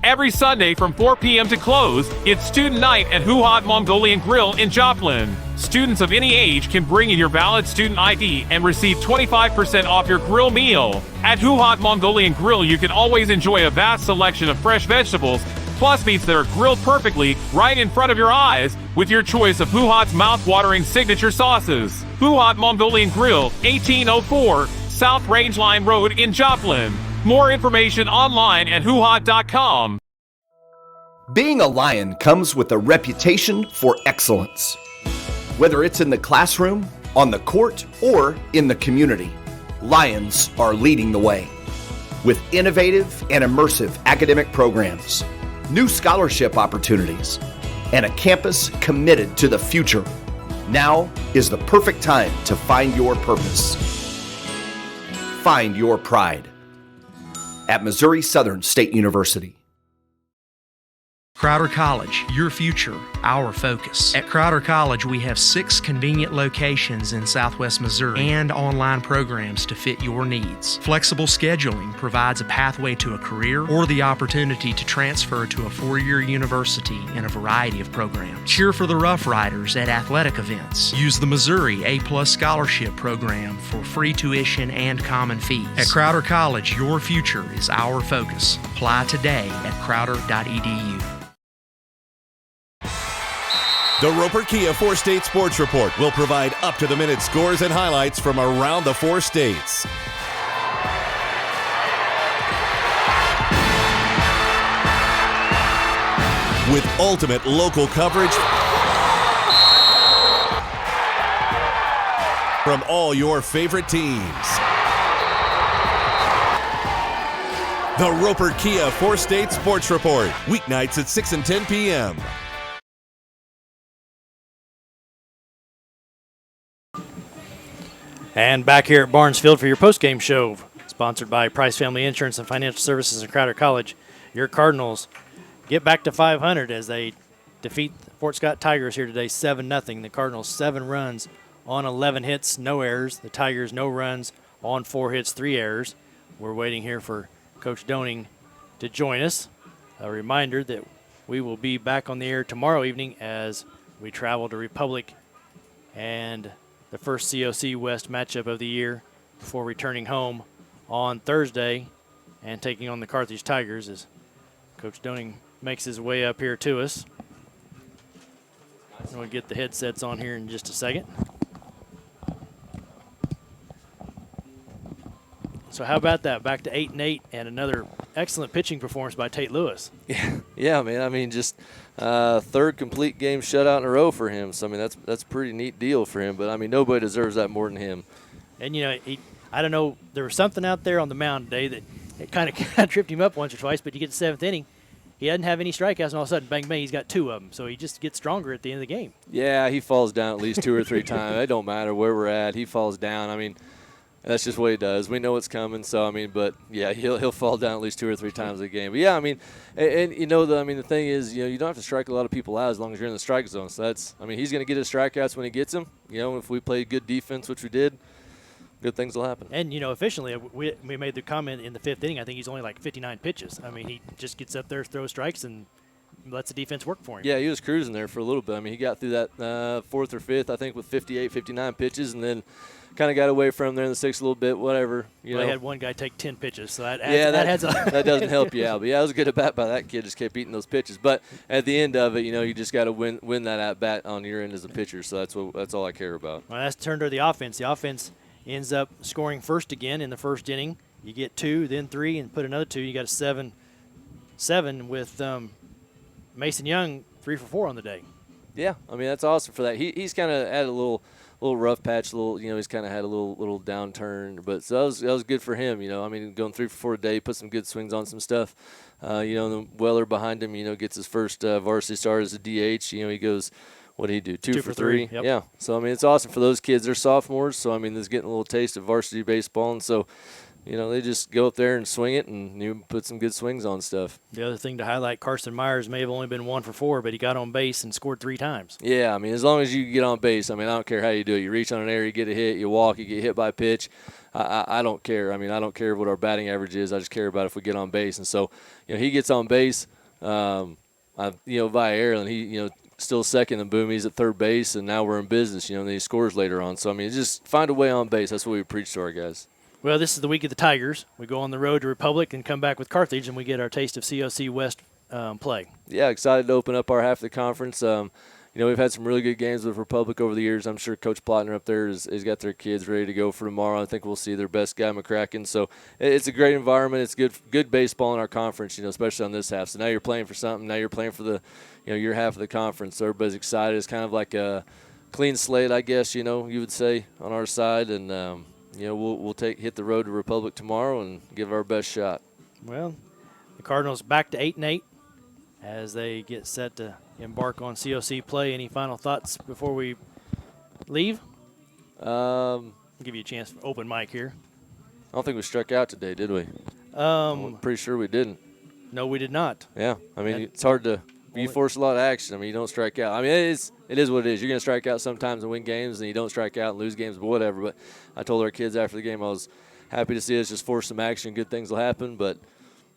Every Sunday from 4 p.m. to close, it's Student Night at Huhat Mongolian Grill in Joplin. Students of any age can bring in your valid student ID and receive 25% off your grill meal. At Huhat Mongolian Grill, you can always enjoy a vast selection of fresh vegetables, plus meats that are grilled perfectly right in front of your eyes with your choice of Huhat's mouth-watering signature sauces. Huhat Mongolian Grill, 1804 South Rangeline Road in Joplin. More information online at huhat.com. Being a Lion comes with a reputation for excellence. Whether it's in the classroom, on the court, or in the community, Lions are leading the way. With innovative and immersive academic programs, new scholarship opportunities, and a campus committed to the future, now is the perfect time to find your purpose. Find your pride at Missouri Southern State University. Crowder College, your future, our focus. At Crowder College, we have 6 convenient locations in Southwest Missouri and online programs to fit your needs. Flexible scheduling provides a pathway to a career or the opportunity to transfer to a 4-year university in a variety of programs. Cheer for the Rough Riders at athletic events. Use the Missouri A+ Scholarship Program for free tuition and common fees. At Crowder College, your future is our focus. Apply today at crowder.edu. The Roper Kia 4-State Sports Report will provide up-to-the-minute scores and highlights from around the 4 states. with ultimate local coverage from all your favorite teams. The Roper Kia 4-State Sports Report, weeknights at 6 and 10 p.m. And back here at Barnes Field for your postgame show, sponsored by Price Family Insurance and Financial Services and Crowder College. Your Cardinals get back to 500 as they defeat the Fort Scott Tigers here today 7-0. The Cardinals 7 runs on 11 hits, no errors. The Tigers no runs on 4 hits, 3 errors. We're waiting here for Coach Doning to join us. A reminder that we will be back on the air tomorrow evening as we travel to Republic and the first COC West matchup of the year before returning home on Thursday and taking on the Carthage Tigers as Coach Doning makes his way up here to us. We'll get the headsets on here in just a second. So how about that? Back to 8-8 and another excellent pitching performance by Tate Lewis. Yeah, man. I mean, just third complete game shutout in a row for him. So I mean, that's a pretty neat deal for him. But I mean, nobody deserves that more than him. And you know, I don't know, there was something out there on the mound today that it kind of tripped him up once or twice. But you get to 7th inning, he doesn't have any strikeouts, and all of a sudden, bang bang, he's got 2 of them. So he just gets stronger at the end of the game. Yeah, he falls down at least 2 or 3 times. It don't matter where we're at. He falls down. I mean, that's just what he does. We know what's coming. So I mean, but yeah, he'll fall down at least 2 or 3 times a game. But yeah, I mean, and you know, the thing is, you know, you don't have to strike a lot of people out as long as you're in the strike zone. So that's, I mean, he's going to get his strikeouts when he gets them. You know, if we play good defense, which we did, good things will happen. And, you know, efficiently, we made the comment in the 5th inning, I think he's only like 59 pitches. I mean, he just gets up there, throws strikes, and lets the defense work for him. Yeah, he was cruising there for a little bit. I mean, he got through that 4th or 5th, I think, with 58, 59 pitches, and then kind of got away from him there in the 6th a little bit, whatever. You know. They had one guy take 10 pitches, so that adds, adds a that doesn't help you out. But, yeah, it was a good at-bat by that kid. Just kept eating those pitches. But at the end of it, you know, you just got to win that at-bat on your end as a pitcher, so that's all I care about. Well, that's turned to the offense. The offense ends up scoring first again in the first inning. You get 2, then 3, and put another 2. You got a 7 with Mason Young 3 for 4 on the day. Yeah, I mean, that's awesome for that. He's kind of had a little rough patch, he's kind of had a little downturn, but so that was good for him. You know, I mean, going 3 for 4 a day, put some good swings on some stuff. You know, the Weller behind him, you know, gets his first varsity start as a DH. You know, he goes, what did he do? 2 for 3. Yep. Yeah. So I mean, it's awesome for those kids. They're sophomores, so I mean, they're getting a little taste of varsity baseball, and so, you know, they just go up there and swing it and you put some good swings on stuff. The other thing to highlight, Carson Myers may have only been 1 for 4, but he got on base and scored 3 times. Yeah, I mean, as long as you get on base, I mean, I don't care how you do it. You reach on an air, you get a hit, you walk, you get hit by a pitch. I don't care. I mean, I don't care what our batting average is. I just care about if we get on base. And so, you know, he gets on base, via Ireland. He, you know, still second, and boom, he's at third base, and now we're in business, you know, and then he scores later on. So, I mean, just find a way on base. That's what we preach to our guys. Well, this is the week of the Tigers. We go on the road to Republic and come back with Carthage, and we get our taste of COC West play. Yeah, excited to open up our half of the conference. You know, we've had some really good games with Republic over the years. I'm sure Coach Plotner up there has got their kids ready to go for tomorrow. I think we'll see their best guy, McCracken. So it's a great environment. It's good baseball in our conference, you know, especially on this half. So now you're playing for something. Now you're playing for the, you know, your half of the conference. So everybody's excited. It's kind of like a clean slate, I guess, you know, you would say on our side. And, you know, we'll hit the road to Republic tomorrow and give our best shot. Well, the Cardinals back to 8-8 as they get set to embark on COC play. Any final thoughts before we leave? I'll give you a chance for open mic here. I don't think we struck out today, did we? I'm pretty sure we didn't. No, we did not. Yeah, I mean, it's hard to – you force a lot of action. I mean, you don't strike out. I mean, it is what it is. You're going to strike out sometimes and win games, and you don't strike out and lose games, but whatever. But I told our kids after the game I was happy to see us just force some action. Good things will happen, but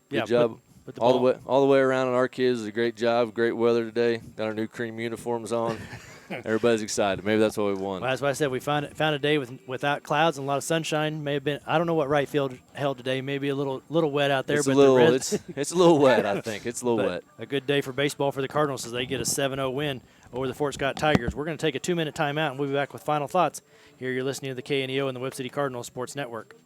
good job. All the way around on our kids. A great job, great weather today. Got our new cream uniforms on. Everybody's excited. Maybe that's what we won. Well, that's why I said we found a day without clouds and a lot of sunshine. May have been, I don't know what right field held today. Maybe a little wet out there. It's but it's a little wet, I think. It's a little wet. A good day for baseball for the Cardinals as they get a 7-0 win over the Fort Scott Tigers. We're going to take a 2-minute timeout, and we'll be back with final thoughts. Here you're listening to the KNEO and the Webb City Cardinals Sports Network.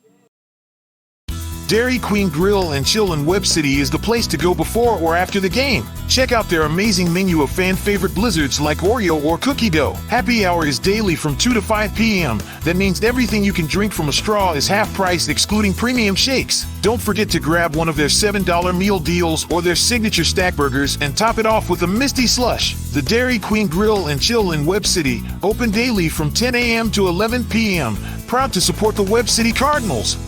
Dairy Queen Grill and Chill in Webb City is the place to go before or after the game. Check out their amazing menu of fan-favorite blizzards like Oreo or cookie dough. Happy hour is daily from 2 to 5 p.m. That means everything you can drink from a straw is half price, excluding premium shakes. Don't forget to grab one of their $7 meal deals or their signature stack burgers and top it off with a Misty Slush. The Dairy Queen Grill and Chill in Webb City, open daily from 10 a.m. to 11 p.m. Proud to support the Webb City Cardinals.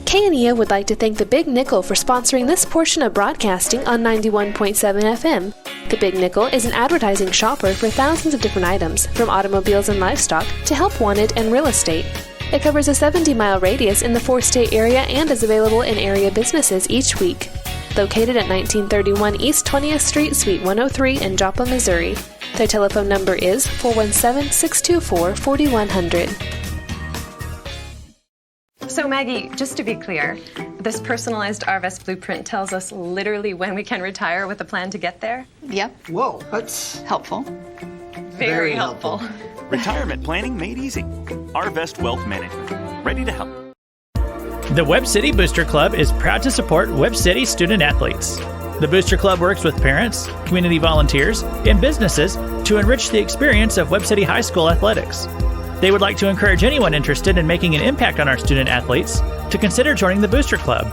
KNEO would like to thank the Big Nickel for sponsoring this portion of broadcasting on 91.7 FM. The Big Nickel is an advertising shopper for thousands of different items, from automobiles and livestock to help wanted and real estate. It covers a 70-mile radius in the four-state area and is available in area businesses each week. Located at 1931 East 20th Street, Suite 103 in Joplin, Missouri. Their telephone number is 417-624-4100. So Maggie, just to be clear, this personalized RVest blueprint tells us literally when we can retire with a plan to get there? Yep. Whoa, that's helpful. Very helpful. Retirement planning made easy. RVest Wealth Management. Ready to help. The Webb City Booster Club is proud to support Webb City student athletes. The Booster Club works with parents, community volunteers, and businesses to enrich the experience of Webb City High School athletics. They would like to encourage anyone interested in making an impact on our student athletes to consider joining the Booster Club.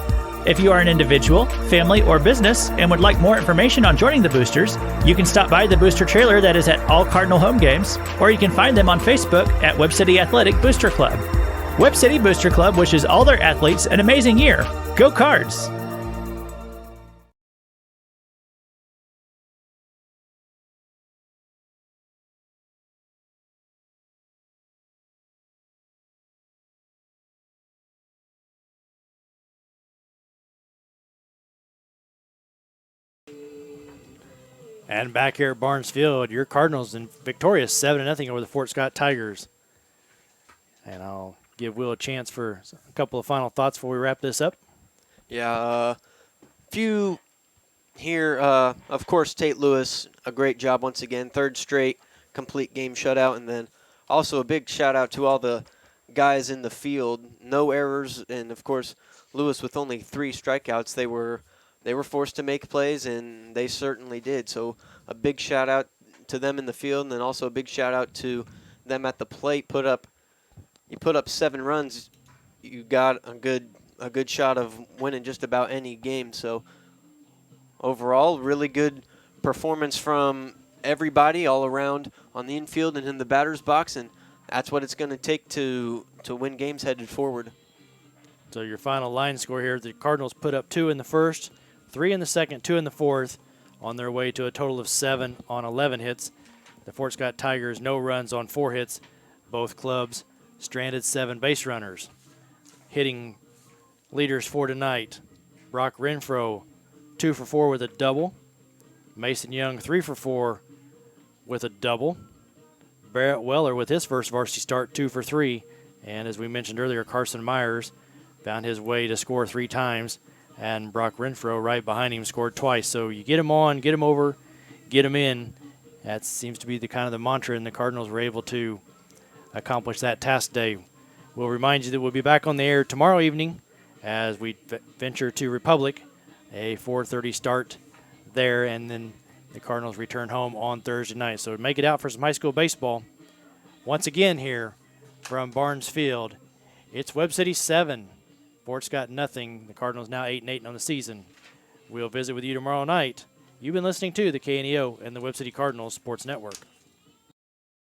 If you are an individual, family, or business and would like more information on joining the Boosters, you can stop by the Booster trailer that is at all Cardinal home games, or you can find them on Facebook at Webb City Athletic Booster Club. Webb City Booster Club wishes all their athletes an amazing year. Go Cards! And back here at Barnes Field, your Cardinals in victorious 7-0 over the Fort Scott Tigers. And I'll give Will a chance for a couple of final thoughts before we wrap this up. Yeah, few here. Of course, Tate Lewis, a great job once again. Third straight complete game shutout. And then also a big shout out to all the guys in the field. No errors. And, of course, Lewis with only 3 strikeouts. They were forced to make plays, and they certainly did. So a big shout-out to them in the field, and then also a big shout-out to them at the plate. You put up 7 runs, you got a good shot of winning just about any game. So overall, really good performance from everybody all around on the infield and in the batter's box, and that's what it's going to take to win games headed forward. So your final line score here, the Cardinals put up 2 in the first, 3 in the second, 2 in the fourth, on their way to a total of 7 on 11 hits. The Fort Scott Tigers, no runs on 4 hits. Both clubs stranded 7 base runners. Hitting leaders for tonight, Brock Renfro, 2 for 4 with a double. Mason Young, 3 for 4 with a double. Barrett Weller with his first varsity start, 2 for 3. And as we mentioned earlier, Carson Myers found his way to score 3 times. And Brock Renfro right behind him scored twice. So you get him on, get him over, get him in. That seems to be the kind of the mantra, and the Cardinals were able to accomplish that task today. We'll remind you that we'll be back on the air tomorrow evening as we venture to Republic, a 4:30 start there, and then the Cardinals return home on Thursday night. So make it out for some high school baseball. Once again here from Barnes Field, it's Webb City 7. Fort Scott nothing. The Cardinals now 8-8 on the season. We'll visit with you tomorrow night. You've been listening to the KNEO and the Webb City Cardinals Sports Network.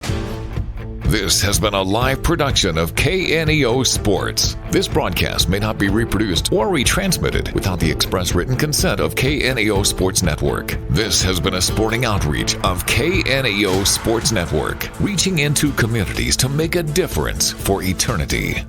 This has been a live production of KNEO Sports. This broadcast may not be reproduced or retransmitted without the express written consent of KNEO Sports Network. This has been a sporting outreach of KNEO Sports Network, reaching into communities to make a difference for eternity.